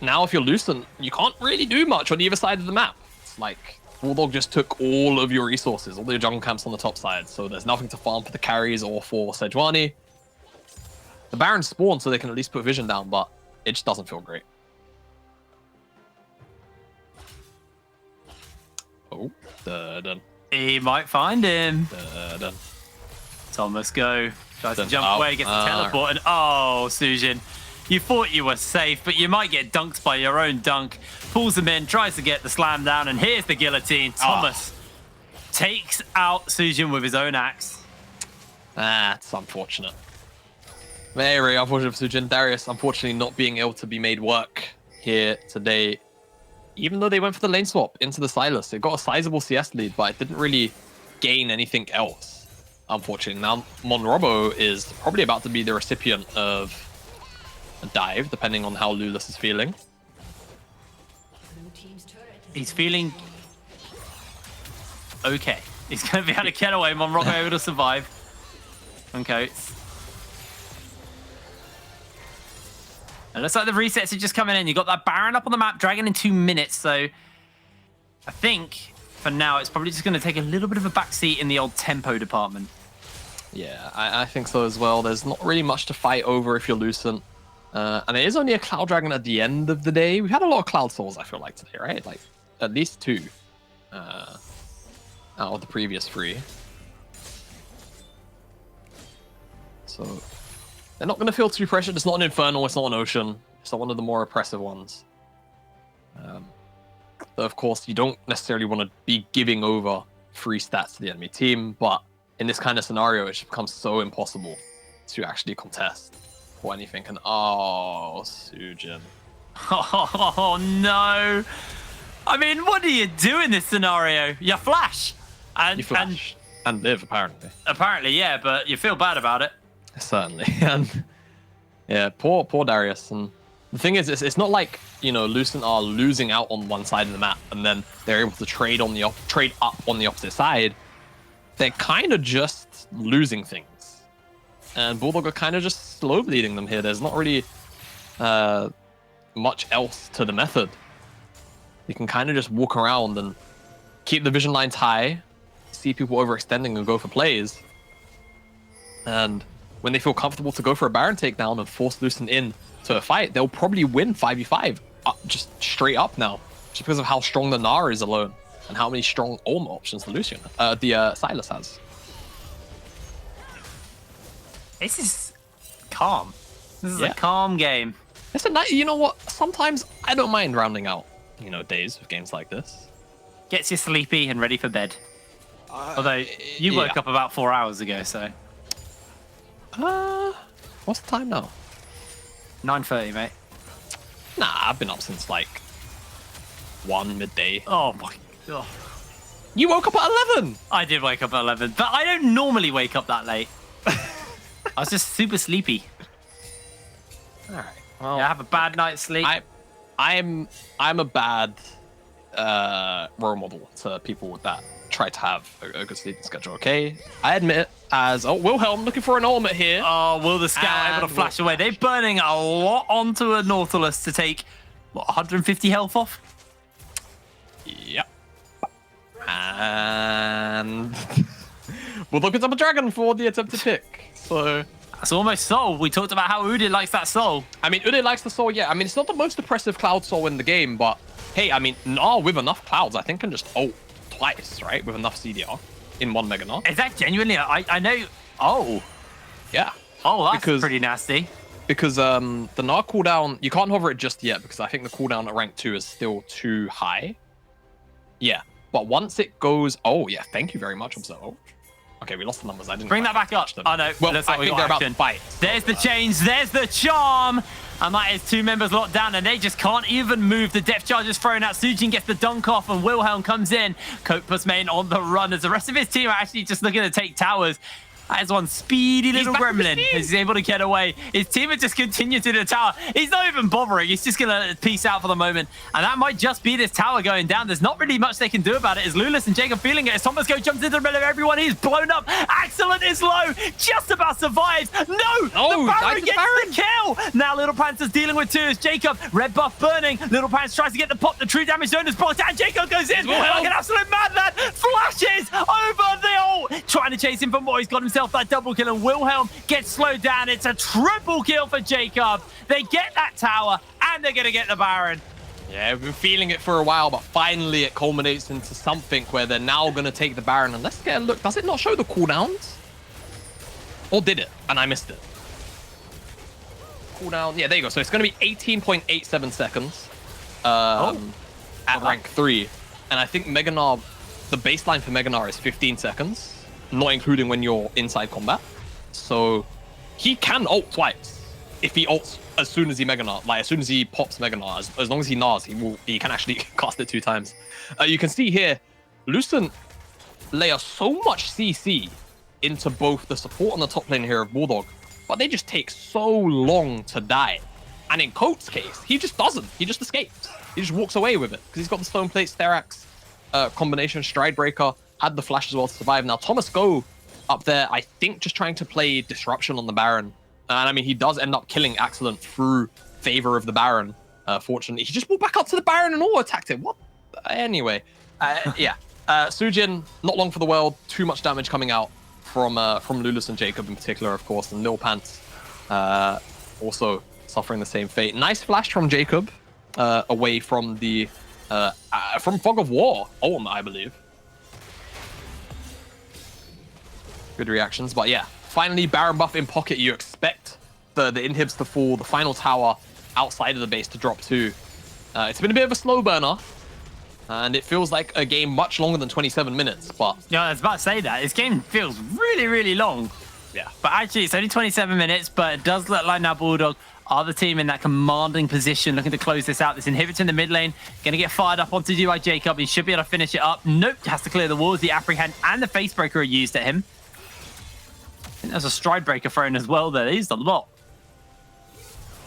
S2: now if you're Lucent, you can't really do much on either side of the map. It's like Bulldog just took all of your resources, all your jungle camps on the top side, so there's nothing to farm for the carries or for Sejuani. The Baron spawned so they can at least put vision down, but it just doesn't feel great. Oh, done.
S1: He might find him.
S2: Done.
S1: Thomas Go tries to jump away, gets the teleport, and oh, Sujin, you thought you were safe, but you might get dunked by your own dunk. Pulls him in, tries to get the slam down, and here's the guillotine. Thomas takes out Sujin with his own axe.
S2: That's unfortunate. Very unfortunate for Sujin. Darius, unfortunately, not being able to be made work here today. Even though they went for the lane swap into the Silas, it got a sizable CS lead, but it didn't really gain anything else, unfortunately. Now, Monrobo is probably about to be the recipient of a dive, depending on how Lulus is feeling.
S1: He's feeling okay. He's going to be able to get away. Monroe able to survive. Okay. It looks like the resets are just coming in. You got that Baron up on the map, Dragon in 2 minutes. So I think for now it's probably just going to take a little bit of a backseat in the old tempo department.
S2: Yeah, I think so as well. There's not really much to fight over if you're Lucent. And it is only a Cloud Dragon at the end of the day. We've had a lot of Cloud Souls, I feel like, today, right? Like, at least 2 out of the previous 3. So they're not going to feel too pressured. It's not an Infernal, it's not an Ocean. It's not one of the more oppressive ones. Though, of course, you don't necessarily want to be giving over free stats to the enemy team, but in this kind of scenario, it just becomes so impossible to actually contest or anything. And oh, Sujin.
S1: Oh, no. I mean, what do you do in this scenario? You flash.
S2: You flash. And live, apparently.
S1: Apparently, yeah, but you feel bad about it.
S2: Certainly. And yeah, poor Darius. And the thing is, it's not like, you know, Lucent are losing out on one side of the map and then they're able to trade up on the opposite side. They're kind of just losing things. And Bulldog are kind of just slow bleeding them here. There's not really much else to the method. You can kind of just walk around and keep the vision lines high, see people overextending and go for plays. And when they feel comfortable to go for a Baron takedown and force Lucent in to a fight, they'll probably win 5v5 just straight up now, just because of how strong the Nara is alone and how many strong Ultimate options the Silas has.
S1: This is calm. This is a calm game.
S2: It's a nice, you know what? Sometimes I don't mind rounding out, you know, days with games like this.
S1: Gets you sleepy and ready for bed. Although you woke up about 4 hours ago, so.
S2: What's the time now?
S1: 9:30, mate.
S2: Nah, I've been up since like 1 midday.
S1: Oh my god.
S2: You woke up at 11.
S1: I did wake up at 11, but I don't normally wake up that late. I was just super sleepy.
S2: All right. Well,
S1: yeah, I have a bad night's sleep.
S2: I'm a bad role model to people that try to have a good sleeping schedule. Okay, I admit it. As Wilhelm looking for an ultimate here.
S1: Oh, will the scout able to flash away? They're burning a lot onto a Nautilus to take what, 150 health off.
S2: Yep. And we'll look at Double Dragon for the attempted pick. So
S1: that's almost soul. We talked about how Udyr likes that soul.
S2: I mean, Udyr likes the soul. Yeah, I mean, it's not the most oppressive cloud soul in the game, but hey, I mean, Gnar with enough clouds, I think can just ult twice, right? With enough CDR in one Mega Gnar.
S1: Is that genuinely? I know. Oh.
S2: Yeah.
S1: Oh, that's pretty nasty.
S2: Because the Gnar cooldown, you can't hover it just yet because I think the cooldown at rank 2 is still too high. Yeah. But once it goes, oh yeah, thank you very much, Observer. Okay, we lost the numbers. I didn't
S1: bring that back up.
S2: Them.
S1: Oh no,
S2: well, I think they're about to fight.
S1: There's the change, there's the charm, and that is 2 members locked down, and they just can't even move. The depth charge is thrown out. Sujin gets the dunk off, and Wilhelm comes in. Cope puts main on the run as the rest of his team are actually just looking to take towers. That is one speedy little gremlin. He's able to get away. His team has just continued to the tower. He's not even bothering. He's just going to peace out for the moment. And that might just be this tower going down. There's not really much they can do about it. As Lulus and Jacob feeling it. As Thomas Go jumps into the middle of everyone. He's blown up. Excellent is low. Just about survives. No!
S2: Oh,
S1: the Baron gets the kill. Now Little Panther's dealing with 2 as Jacob. Red buff burning. Little Panther tries to get the pop. The true damage zone is blocked. And Jacob goes in like an absolute madman. Flashes over the ult. Trying to chase him for more. He's got himself that double kill. And Wilhelm gets slowed down. It's a triple kill for Jacob. They get that tower, and they're going to get the Baron.
S2: Yeah, we've been feeling it for a while, but finally it culminates into something where they're now going to take the Baron. And let's get a look. Does it not show the cooldowns? Or did it? And I missed it. Cooldown. Yeah, there you go. So it's going to be 18.87 seconds at rank 3. And I think Mega Gnar, the baseline for Mega Gnar is 15 seconds, not including when you're inside combat. So he can ult twice if he ults as soon as he Mega Gnar, like as soon as he pops Mega Gnar, as long as he Gnars, he can actually cast it 2 times. You can see here, Lucent layer so much CC into both the support and the top lane here of Bulldog, but they just take so long to die. And in Coat's case, he just doesn't. He just escapes. He just walks away with it because he's got the Stone Plate, Sterax combination, Stride Breaker, had the flash as well to survive. Now, Thomas Go up there, I think just trying to play Disruption on the Baron. And I mean, he does end up killing Excellent through favor of the Baron. Fortunately, he just walked back up to the Baron and auto-attacked him. What? Anyway, yeah. Sujin, not long for the world. Too much damage coming out from Lulus and Jacob in particular, of course. And Lil Pants also suffering the same fate. Nice flash from Jacob away from the from Fog of War, I believe. Good reactions, but yeah, finally Baron buff in pocket. You expect the inhibs to fall, the final tower outside of the base to drop too. It's been a bit of a slow burner, and it feels like a game much longer than 27 minutes. But
S1: yeah, I was about to say that this game feels really, really long.
S2: Yeah,
S1: but actually it's only 27 minutes. But it does look like now Bulldog are the team in that commanding position, looking to close this out. This inhibitor in the mid lane, going to get fired up onto DY Jacob. He should be able to finish it up. Nope, has to clear the walls. The Apprehend and the Face Breaker are used at him. I think there's a Stride Breaker thrown as well there. They used a lot.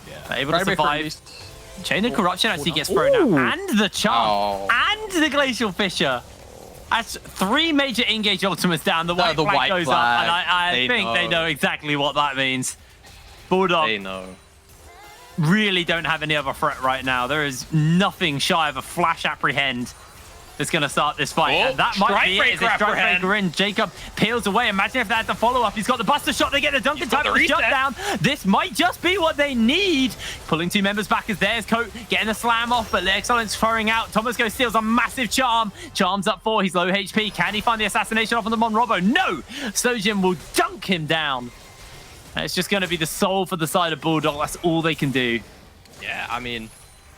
S2: Yeah,
S1: able to survive. Chain of Corruption actually gets thrown out. And the Charm. And the Glacial Fissure. That's 3 major engage ultimates down. The white flag goes up. And I think they know exactly what that means. Bulldog.
S2: They know.
S1: Really don't have any other threat right now. There is nothing shy of a flash Apprehend that's going to start this fight. And that might be it. Strike Breaker in. Jacob peels away. Imagine if they had the follow-up. He's got the Buster Shot. They get the Duncan time to shut down. This might just be what they need. Pulling 2 members back as there's Coat getting the slam off, but Excellence throwing out. Thomas Go steals a massive charm. Charm's up 4. He's low HP. Can he find the assassination off on the Monrobo? No! Sojin will dunk him down. And it's just going to be the soul for the side of Bulldog. That's all they can do.
S2: Yeah, I mean,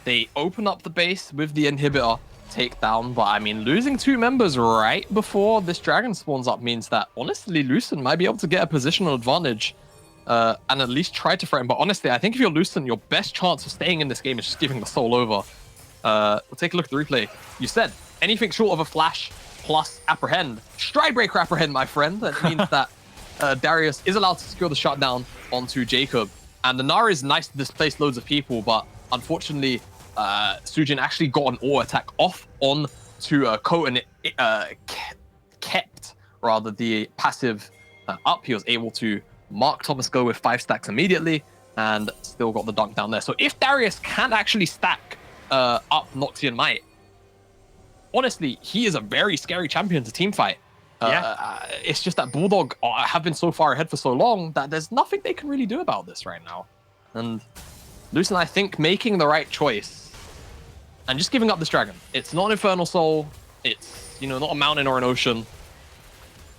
S2: they open up the base with the inhibitor takedown, but I mean, losing 2 members right before this dragon spawns up means that honestly Lucent might be able to get a positional advantage and at least try to threaten. But honestly, I think if you're Lucent, your best chance of staying in this game is just giving the soul over. We'll take a look at the replay. You said anything short of a flash plus Apprehend. Stride Breaker Apprehend, my friend. That means that Darius is allowed to secure the shutdown onto Jacob. And the Nara is nice to displace loads of people, but unfortunately, Sujin actually got an auto attack off on to Coat, and it kept rather the passive up. He was able to mark Thomas Go with 5 stacks immediately and still got the dunk down there. So if Darius can't actually stack up Noxian Might, honestly, he is a very scary champion to teamfight. It's just that Bulldog have been so far ahead for so long that there's nothing they can really do about this right now. And Lucent, I think, making the right choice and just giving up this dragon. It's not an Infernal Soul. It's, you know, not a mountain or an ocean.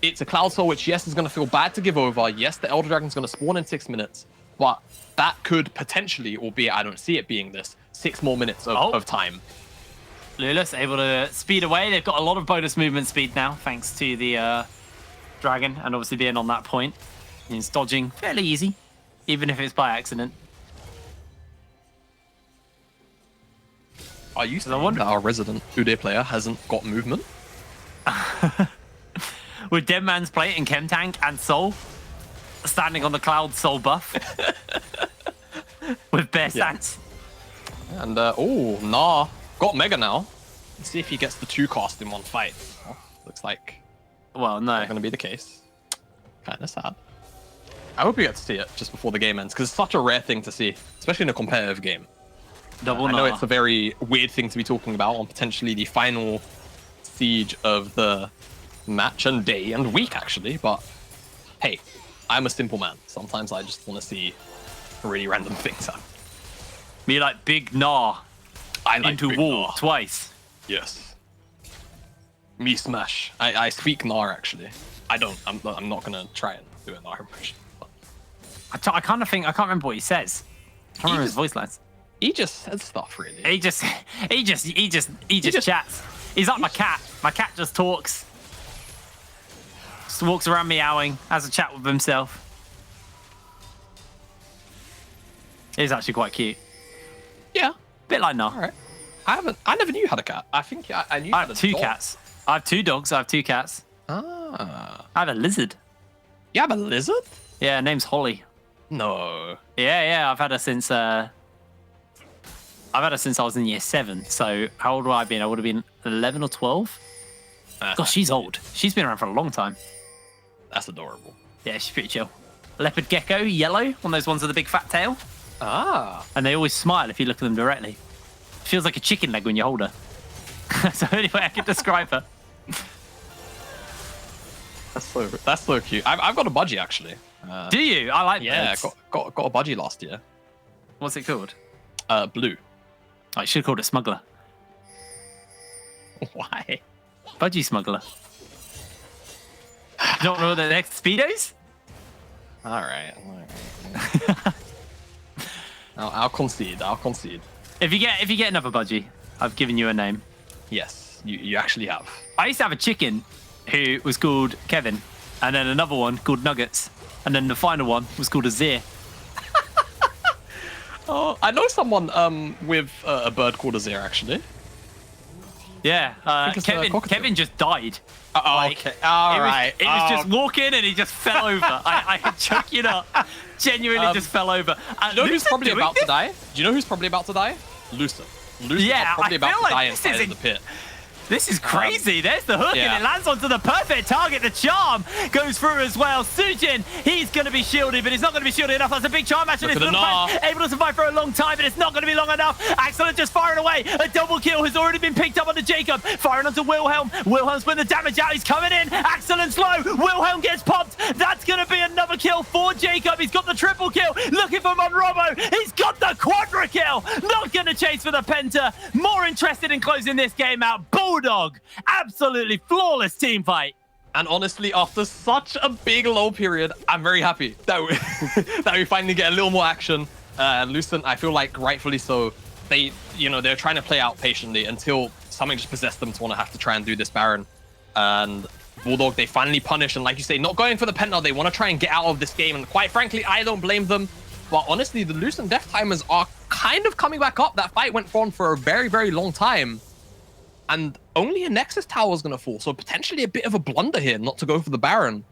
S2: It's a Cloud Soul, which, yes, is going to feel bad to give over. Yes, the Elder Dragon's going to spawn in 6 minutes, but that could potentially, albeit I don't see it being this, 6 more minutes of time.
S1: Lulus able to speed away. They've got a lot of bonus movement speed now, thanks to the dragon, and obviously being on that point. He's dodging fairly easy, even if it's by accident.
S2: Are you saying that our resident Uday player hasn't got movement?
S1: With Dead Man's Plate and Chem Tank and Soul standing on the Cloud Soul buff with bare stance.
S2: And oh, nah, got Mega now. Let's see if he gets the 2 cast in one fight. Oh, looks like
S1: no,
S2: not going to be the case. Kind of sad. I hope we get to see it just before the game ends, because it's such a rare thing to see, especially in a competitive game. I know it's a very weird thing to be talking about on potentially the final siege of the match and day and week, actually, but hey, I'm a simple man. Sometimes I just want to see really random things happen.
S1: Me like Big Gnar into wall twice.
S2: Yes. Me smash. I speak Gnar, actually. I'm not going to try and do a Gnar impression. But
S1: I kind of think, I can't remember what he says. I can't remember his voice lines.
S2: He just says stuff, really.
S1: He just chats. He's like my cat. My cat just talks. Just walks around meowing, has a chat with himself. He's actually quite cute.
S2: Yeah.
S1: Bit like Gnar.
S2: All right. I never knew you had a cat. I think I knew you had a dog.
S1: 2 cats. I have 2 dogs. I have 2 cats.
S2: Ah.
S1: I have a lizard.
S2: You have a lizard?
S1: Yeah, her name's Holly.
S2: No.
S1: Yeah. I've had her since I've had her since I was in year 7. So how old would I have been? I would have been 11 or 12. Gosh, she's old. She's been around for a long time.
S2: That's adorable.
S1: Yeah, she's pretty chill. Leopard gecko, yellow, one of those ones with a big fat tail.
S2: Ah.
S1: And they always smile if you look at them directly. Feels like a chicken leg when you hold her. That's the only way I can describe her.
S2: That's so cute. I've got a budgie actually.
S1: Do you? I like
S2: that. Yeah, got a budgie last year.
S1: What's it called?
S2: Blue.
S1: I should have called it Smuggler.
S2: Why?
S1: Budgie Smuggler. You don't know the next Speedos?
S2: All right. I'll concede.
S1: If you get another budgie, I've given you a name.
S2: Yes, you actually have.
S1: I used to have a chicken who was called Kevin, and then another one called Nuggets, and then the final one was called Azir.
S2: Oh, I know someone with a bird called Azir actually.
S1: Yeah, Kevin just died.
S2: Okay. All right.
S1: It was just walking and he just fell over. I choke you not. Genuinely just fell over.
S2: Do you know who's probably about to die? Do you know who's probably about to die? Lucent. Lucent are probably about to die inside of the pit.
S1: This is crazy. There's the hook,
S2: yeah.
S1: and it lands onto the perfect target. The charm goes through as well. Sujin, he's going to be shielded, but he's not going to be shielded enough. That's a big charm action. It's able to survive for a long time, but it's not going to be long enough. Excellent, just firing away. A double kill has already been picked up onto Jacob. Firing onto Wilhelm. Wilhelm's putting the damage out. He's coming in. Excellent slow. Wilhelm gets popped. That's going to be another kill for Jacob. He's got the triple kill. Looking for Monrobo. He's got the quadra kill. Not going to chase for the penta. More interested in closing this game out. Bulldog. Absolutely flawless team fight.
S2: And honestly, after such a big low period, I'm very happy that we finally get a little more action. Lucent, I feel like rightfully so. They're trying to play out patiently until something just possessed them to want to have to try and do this Baron. And Bulldog, they finally punish, and like you say, not going for the penta. They want to try and get out of this game. And quite frankly, I don't blame them. But honestly, the Lucent death timers are kind of coming back up. That fight went on for a very, very long time. And only a Nexus tower is going to fall. So potentially a bit of a blunder here not to go for the Baron.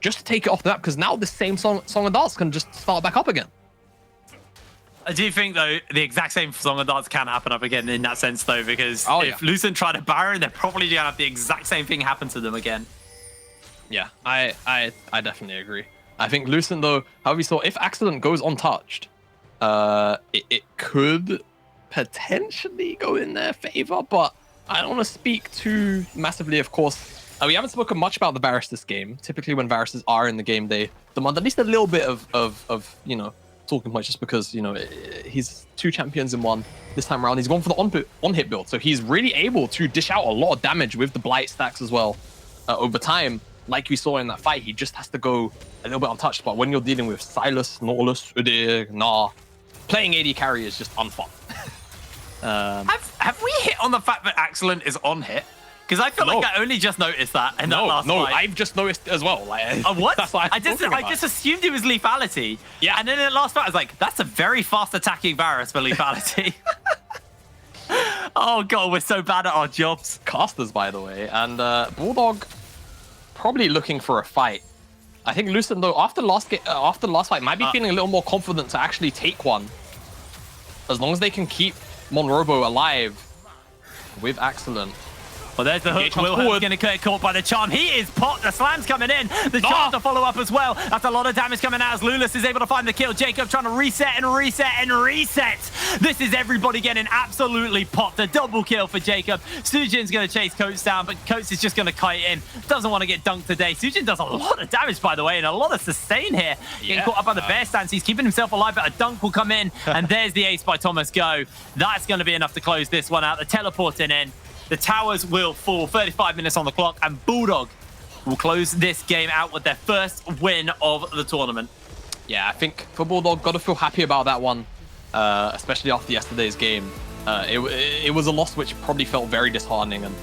S2: Just to take it off the map, because now this same Song of Darts can just start back up again.
S1: I do think, though, the exact same Song of Darts can happen up again in that sense, though, because if Lucent try to Baron, they're probably going to have the exact same thing happen to them again.
S2: Yeah, I definitely agree. I think Lucent, though, however you saw, if Accident goes untouched, it could potentially go in their favor, but I don't want to speak too massively, of course. We haven't spoken much about the Varus this game. Typically, when Varuses are in the game, they demand at least a little bit of talking points, just because, he's 2 champions in one. This time around, he's gone for the on-hit build, so he's really able to dish out a lot of damage with the Blight stacks as well. Over time, like we saw in that fight, he just has to go a little bit untouched, but when you're dealing with Silas, Nautilus, Udyr, Gnar, playing AD carry is just unfun.
S1: Have we hit on the fact that Excellent is on hit? Because I feel like I only just noticed that in that last fight.
S2: No, I've just noticed as well.
S1: What?
S2: That's what
S1: I just assumed it was lethality.
S2: Yeah.
S1: And then in the last fight, I was like, that's a very fast attacking Varus for lethality. Oh god, we're so bad at our jobs.
S2: Casters, by the way, and Bulldog probably looking for a fight. I think Lucent, though, after the last fight, might be feeling a little more confident to actually take one. As long as they can keep Monrobo alive with Excellent.
S1: Well, there's the hook. Wilhelm's going to get caught by the charm. He is popped. The slam's coming in. The charm to follow up as well. That's a lot of damage coming out as Lulis is able to find the kill. Jacob trying to reset and reset and reset. This is everybody getting absolutely popped. A double kill for Jacob. Sujin's going to chase Coates down, but Coates is just going to kite in. Doesn't want to get dunked today. Sujin does a lot of damage, by the way, and a lot of sustain here. Getting caught up by the bear stance. He's keeping himself alive, but a dunk will come in. And there's the ace by Thomas Go. That's going to be enough to close this one out. The teleporting in. The towers will fall. 35 minutes on the clock, and Bulldog will close this game out with their first win of the tournament.
S2: Yeah, I think for Bulldog, got to feel happy about that one, especially after yesterday's game. It was a loss which probably felt very disheartening, and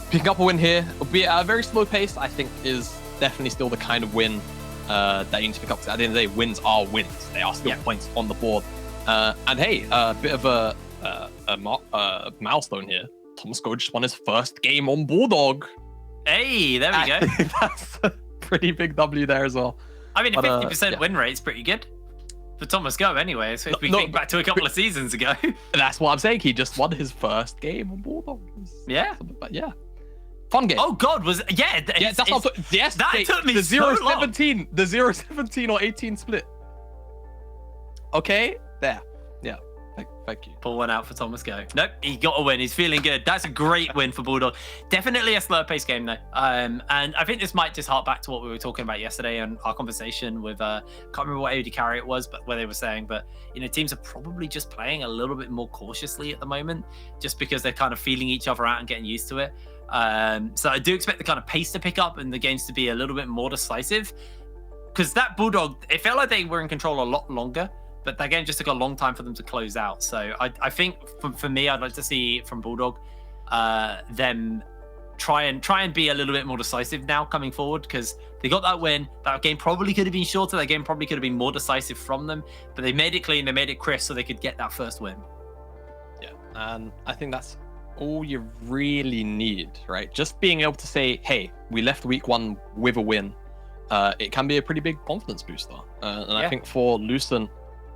S2: picking up a win here, albeit at a very slow pace, I think is definitely still the kind of win that you need to pick up. Because at the end of the day, wins are wins. They are still points on the board. And hey, a bit of a milestone here. Thomas Go just won his first game on Bulldog.
S1: Hey, there we go.
S2: That's a pretty big W there as well.
S1: I mean, a 50% win rate is pretty good. for Thomas Go anyway. So if we think back to a couple of seasons ago.
S2: That's what I'm saying. He just won his first game on Bulldog.
S1: Yeah.
S2: But yeah. Fun game.
S1: Oh God,
S2: yes, that took me
S1: the
S2: so
S1: 0-17,
S2: long. The 0-17 or 18 split. Okay, there. Yeah. Thank you.
S1: Pull one out for Thomas Go. Nope, he got a win. He's feeling good. That's a great win for Bulldog. Definitely a slower paced game though. And I think this might just hark back to what we were talking about yesterday and our conversation with can't remember what AD carry it was, but where they were saying, but teams are probably just playing a little bit more cautiously at the moment, just because they're kind of feeling each other out and getting used to it. So I do expect the kind of pace to pick up and the games to be a little bit more decisive, because that Bulldog, it felt like they were in control a lot longer. But that game just took a long time for them to close out. So I think for me, I'd like to see from Bulldog them try and be a little bit more decisive now coming forward, because they got that win. That game probably could have been shorter. That game probably could have been more decisive from them. But they made it clean. They made it crisp so they could get that first win.
S2: Yeah, and I think that's all you really need, right? Just being able to say, hey, we left week 1 with a win. It can be a pretty big confidence booster. And I think for Lucent,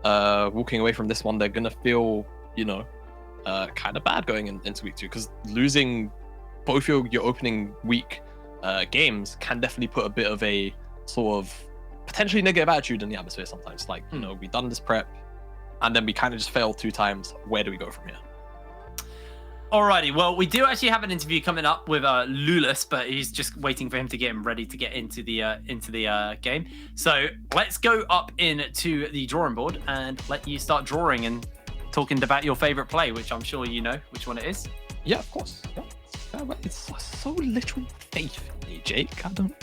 S2: walking away from this one, they're gonna feel, kind of bad going into week 2, because losing both your opening week games can definitely put a bit of a sort of potentially negative attitude in the atmosphere sometimes. Like, we've done this prep and then we kind of just failed 2 times. Where do we go from here?
S1: Alrighty, well, we do actually have an interview coming up with Lulis, but he's just waiting for him to get him ready to get into the game. So let's go up into the drawing board and let you start drawing and talking about your favorite play, which I'm sure you know which one it is.
S2: Yeah, of course. Yeah. It's so little faith in me, Jake. I don't.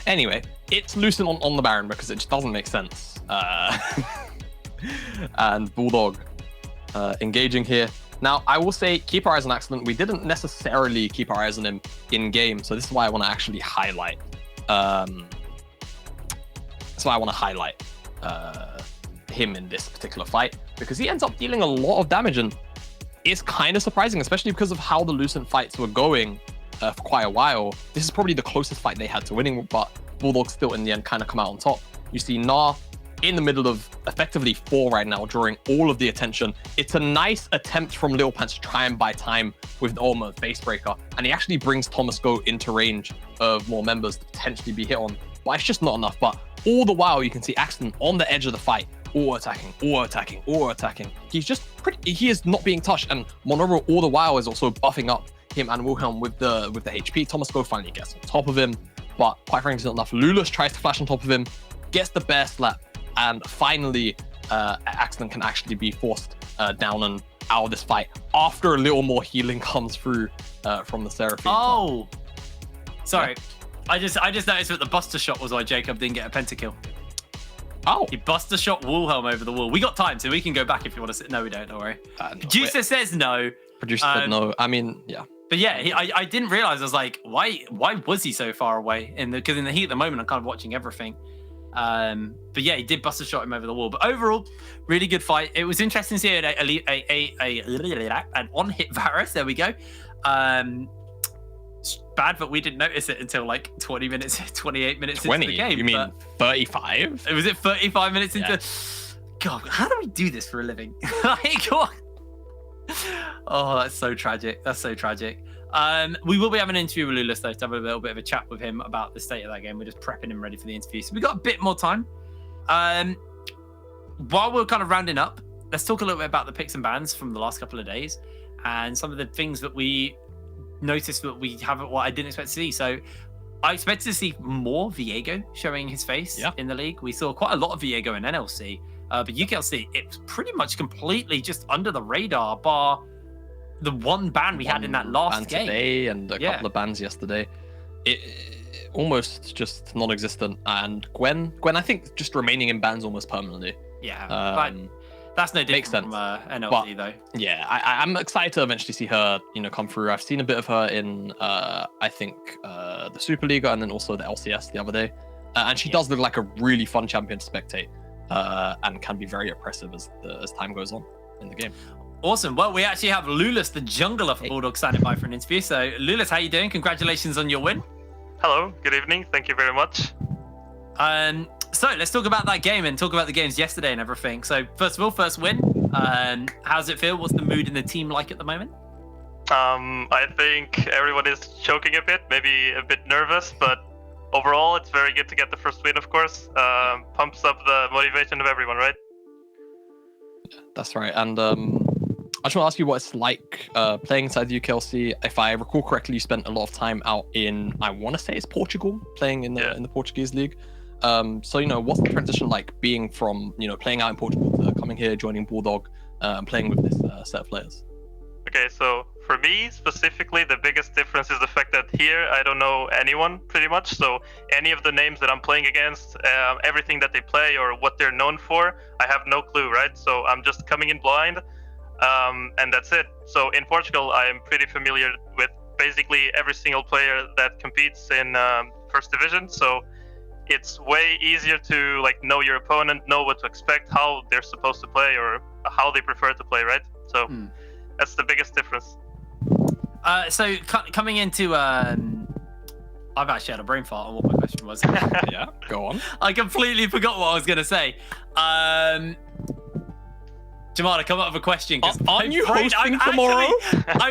S2: Anyway, it's Lucent on the Baron because it just doesn't make sense. And Bulldog engaging here. Now, I will say, keep our eyes on Accident. We didn't necessarily keep our eyes on him in game, so this is why I want to actually highlight. Him in this particular fight, because he ends up dealing a lot of damage, and it's kind of surprising, especially because of how the Lucent fights were going for quite a while. This is probably the closest fight they had to winning, but Bulldog still in the end kind of come out on top. You see Nah in the middle of effectively 4 right now, drawing all of the attention. It's a nice attempt from Lil Pants to try and buy time with the ultimate face breaker, and he actually brings Thomas Go into range of more members to potentially be hit on, but it's just not enough. But all the while, you can see Accident on the edge of the fight, all attacking. He is not being touched, and Monoro all the while is also buffing up him and Wilhelm with the HP. Thomas Go finally gets on top of him, but quite frankly, it's not enough. Lulis tries to flash on top of him, gets the bear slap, and finally, Accident can actually be forced down and out of this fight after a little more healing comes through from the Seraphine.
S1: Oh, sorry. Yeah. I just noticed that the Buster shot was why Jacob didn't get a pentakill.
S2: Oh.
S1: He Buster shot Wilhelm over the wall. We got time, so we can go back if you want to sit. No, we don't worry.
S2: No,
S1: Producer says no.
S2: Producer said no. I mean, yeah.
S1: But yeah, I didn't realize. I was like, why was he so far away? Because in the heat at the moment, I'm kind of watching everything. But yeah, he did Buster shot him over the wall. But overall, really good fight. It was interesting to see an on-hit Varus. There we go. Bad that we didn't notice it until like 28 minutes into the game.
S2: You mean 35?
S1: Was it 35 minutes into? God, how do we do this for a living? Like, what? Oh, that's so tragic. We will be having an interview with Lulis though, to have a little bit of a chat with him about the state of that game. We're just prepping him ready for the interview, so we got a bit more time. While we're kind of rounding up, let's talk a little bit about the picks and bans from the last couple of days and some of the things that we noticed that we haven't, what I didn't expect to see. So I expected to see more Viego showing his face in the league. We saw quite a lot of Viego in NLC, but UKLC, it's pretty much completely just under the radar, bar the one ban we had in that last game
S2: today and a couple of bans yesterday. It almost just non-existent. And Gwen, I think just remaining in bans almost permanently.
S1: Yeah, but that's no different from NLC though.
S2: Yeah, I'm excited to eventually see her, come through. I've seen a bit of her in, I think, the Superliga and then also the LCS the other day. And she does look like a really fun champion to spectate, and can be very oppressive as time goes on in the game.
S1: Awesome. Well, we actually have Lulis, the jungler for Bulldog, standing by for an interview. So, Lulis, how you doing? Congratulations on your win.
S3: Hello. Good evening. Thank you very much.
S1: So let's talk about that game and talk about the games yesterday and everything. So first of all, first win. How's it feel? What's the mood in the team like at the moment?
S3: I think everyone is choking a bit, maybe a bit nervous, but overall it's very good to get the first win, of course. Pumps up the motivation of everyone, right?
S2: That's right. And I just want to ask you what it's like playing inside the UKLC. If I recall correctly, you spent a lot of time out in, I want to say it's Portugal, playing in the Portuguese league. So, what's the transition like being from, playing out in Portugal to coming here, joining Bulldog, and playing with this set of players?
S3: Okay, so for me specifically, the biggest difference is the fact that here I don't know anyone pretty much. So any of the names that I'm playing against, everything that they play or what they're known for, I have no clue, right? So I'm just coming in blind, and that's it. So in Portugal, I am pretty familiar with basically every single player that competes in first division. So it's way easier to know your opponent, know what to expect, how they're supposed to play, or how they prefer to play, right? So that's the biggest difference.
S1: So coming into, I've actually had a brain fart on what my question was.
S2: Yeah, go on.
S1: I completely forgot what I was going to say. Jamada, come up with a question.
S2: Aren't you hosting tomorrow?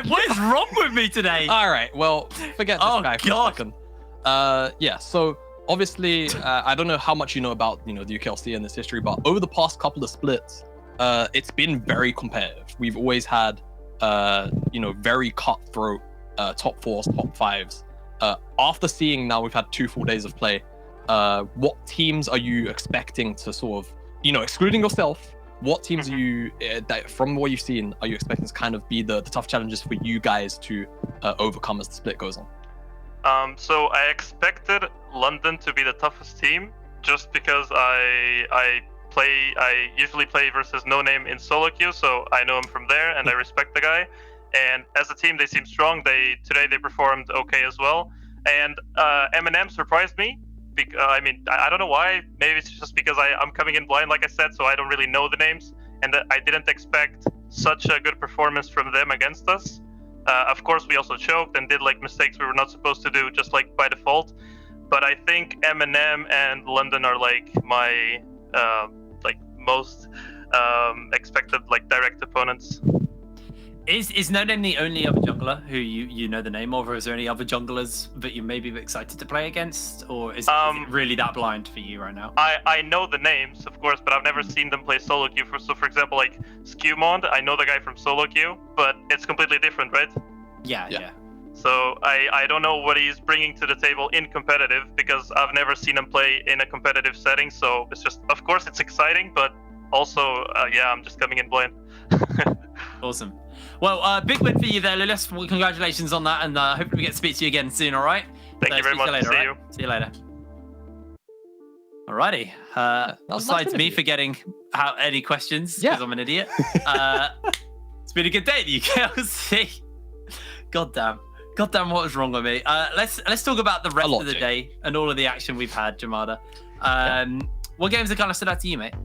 S1: What is wrong with me today?
S2: All right, well, forget this guy for a second. Yeah, so obviously, I don't know how much you know about the UKLC and its history, but over the past couple of splits, it's been very competitive. We've always had very cutthroat top fours, top fives. After seeing now we've had 2 full days of play, what teams are you expecting to sort of, excluding yourself, what teams are you, that from what you've seen, are you expecting to kind of be the tough challenges for you guys to overcome as the split goes on?
S3: So I expected London to be the toughest team, just because I usually play versus No Name in solo queue, so I know him from there and I respect the guy. And as a team, they seem strong. Today they performed okay as well. And M&M surprised me. I don't know why. Maybe it's just because I'm coming in blind, like I said, so I don't really know the names. And I didn't expect such a good performance from them against us. Of course, we also choked and did mistakes we were not supposed to do, just by default. But I think M&M and London are my most expected direct opponents.
S1: Is No Name the only other jungler who you know the name of, or is there any other junglers that you may be excited to play against, or is it really that blind for you right now?
S3: I know the names, of course, but I've never seen them play solo queue. So for example, Skewmond, I know the guy from solo queue, but it's completely different, right?
S1: Yeah.
S3: So I don't know what he's bringing to the table in competitive, because I've never seen him play in a competitive setting. So it's just, of course, it's exciting, but also, I'm just coming in blind.
S1: Awesome. Well, big win for you there, Lilius. Well, congratulations on that, and hopefully we get to speak to you again soon, all right?
S3: Thank you very much.
S1: See you later. Alrighty. Besides me forgetting any questions, because I'm an idiot, it's been a good day at the UKLC. Goddamn, what was wrong with me? Let's talk about the rest of the day and all of the action we've had, Jamada. What games have kind of stood out to you, mate?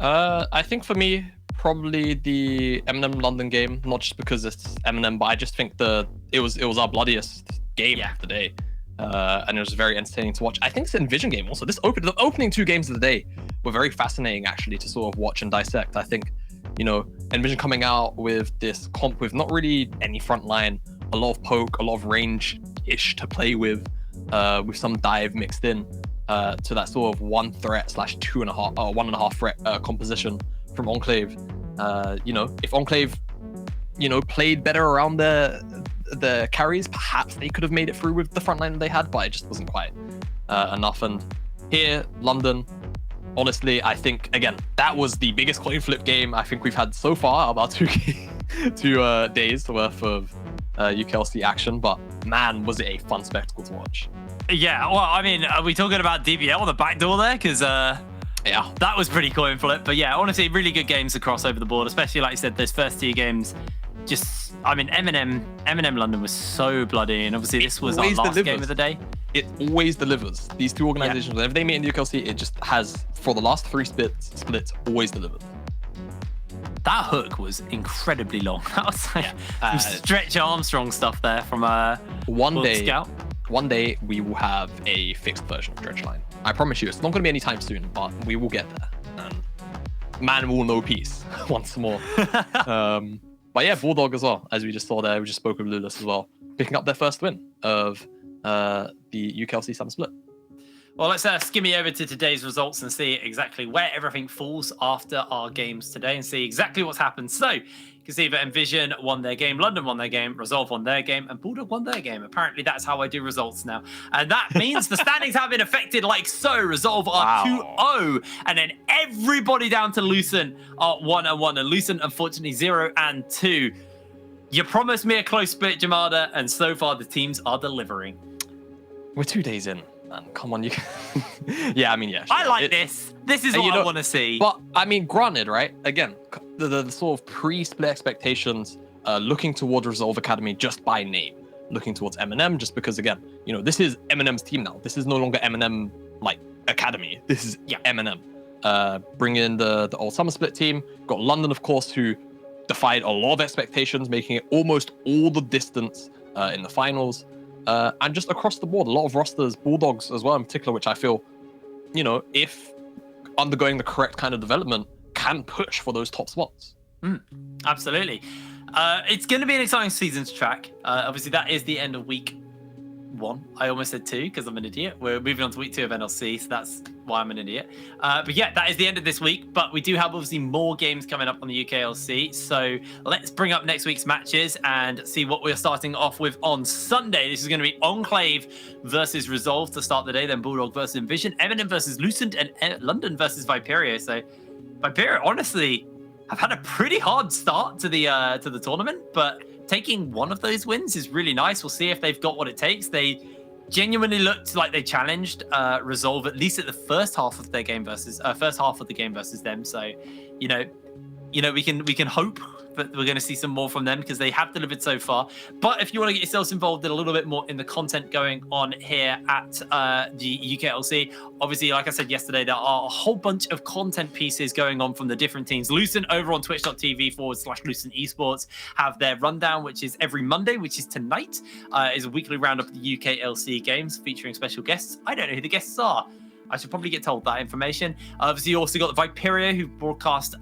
S2: I think for me, probably the M&M London game, not just because it's M&M, but I just think it was our bloodiest game of the day, and it was very entertaining to watch. I think it's an Envision game also. The opening 2 games of the day were very fascinating actually to sort of watch and dissect. I think Envision coming out with this comp with not really any front line, a lot of poke, a lot of range-ish to play with some dive mixed in to that sort of 1 threat / 2.5 1.5 threat composition from Enclave. If Enclave played better around the carries, perhaps they could have made it through with the front line that they had, but it just wasn't quite enough. And here, London, honestly, I think again that was the biggest coin flip game I think we've had so far, about 2 days worth of UKLC action. But man, was it a fun spectacle to watch.
S1: Yeah, well, I mean, are we talking about DBL on the back door there? Because that was pretty coin flip. But yeah, honestly, really good games across over the board, especially like you said, those first 2 games. Just, I mean, M&M London was so bloody, and obviously this was our last game of the day.
S2: It always delivers. These 2 organizations, whenever they meet in the UKLC, it just has, for the last 3 splits, always delivered.
S1: That hook was incredibly long. That was some Stretch Armstrong stuff there from
S2: one
S1: Scout.
S2: one day we will have a fixed version of Dredgeline. I promise you, it's not going to be anytime soon, but we will get there. And man will know peace once more. But yeah, Bulldog as well, as we just saw there. We just spoke with Lulus as well, picking up their first win of the UKLC Summer Split.
S1: Well, let's skimmy over to today's results and see exactly where everything falls after our games today and see exactly what's happened. So you can see that Envision won their game, London won their game, Resolve won their game, and Bulldog won their game. Apparently, that's how I do results now. And that means the standings have been affected like so. Resolve are 2-0, and then everybody down to Lucent are 1-1, and Lucent, unfortunately, 0-2. You promised me a close split, Jamada, and so far the teams are delivering.
S2: We're 2 days in. Man, come on, you can... Yeah, I mean, yeah.
S1: Sure. I like this. This is what I want to see.
S2: But, I mean, granted, right? Again, the sort of pre-split expectations, looking towards Resolve Academy just by name. Looking towards M&M just because, again, you know, this is M&M's team now. This is no longer M&M, like, Academy. This is M&M. Bring in the old Summer Split team. Got London, of course, who defied a lot of expectations, making it almost all the distance in the finals. And just across the board, a lot of rosters, Bulldogs as well in particular, which I feel, you know, if undergoing the correct kind of development, can push for those top spots.
S1: Absolutely. It's going to be an exciting season to track. Obviously, that is the end of week 1. I almost said 2 because I'm an idiot. We're moving on to week 2 of NLC, so that's why I'm an idiot. But yeah, that is the end of this week. But we do have obviously more games coming up on the UKLC. So let's bring up next week's matches and see what we're starting off with on Sunday. This is going to be Enclave versus Resolve to start the day. Then Bulldog versus Envision, Eminem versus Lucent, and London versus Viperio. So Viperio, honestly, have had a pretty hard start to the tournament, but taking one of those wins is really nice. We'll see if they've got what it takes. They genuinely looked like they challenged Resolve at least at the first half of their game versus them. So, you know, we can hope that we're going to see some more from them because they have delivered so far. But if you want to get yourselves involved in a little bit more in the content going on here at the UKLC, obviously, like I said yesterday, there are a whole bunch of content pieces going on from the different teams. Lucent over on twitch.tv/Lucent Esports have their rundown, which is every Monday, which is tonight, is a weekly roundup of the UKLC games featuring special guests. I don't know who the guests are. I should probably get told that information. Obviously, you also got the Viperio, who broadcast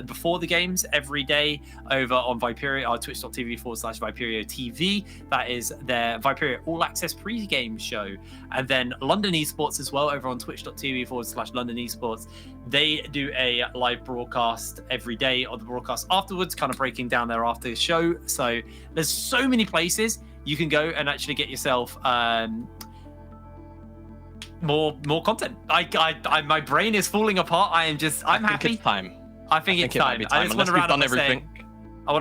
S1: before the games every day over on Viperio, twitch.tv/Viperio TV. That is their Viperio All Access pre-game show. And then London Esports as well over on twitch.tv/London Esports. They do a live broadcast every day of the broadcast afterwards, kind of breaking down their after show. So there's so many places you can go and actually get yourself more content. My brain is falling apart. I'm happy.
S2: It's time.
S1: I think it's time. I just want to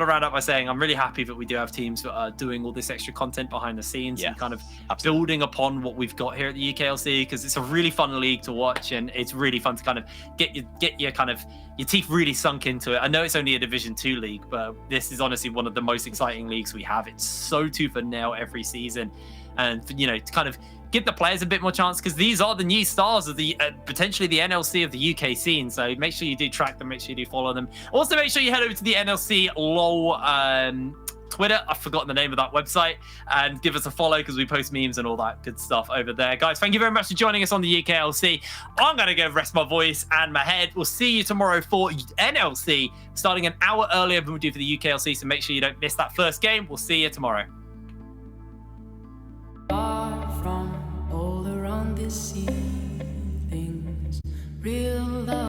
S1: round up by saying I'm really happy that we do have teams that are doing all this extra content behind the scenes and kind of building upon what we've got here at the UKLC, because it's a really fun league to watch and it's really fun to kind of get your kind of your teeth really sunk into it. I know it's only a Division 2 league, but this is honestly one of the most exciting leagues we have. It's so tooth and nail every season, and you know, to kind of give the players a bit more chance, because these are the new stars of the potentially the NLC of the UK scene. So make sure you do track them, make sure you do follow them. Also, make sure you head over to the NLC LOL Twitter. I've forgotten the name of that website, and give us a follow because we post memes and all that good stuff over there. Guys, thank you very much for joining us on the UKLC. I'm going to go rest my voice and my head. We'll see you tomorrow for NLC, starting an hour earlier than we do for the UKLC. So make sure you don't miss that first game. We'll see you tomorrow.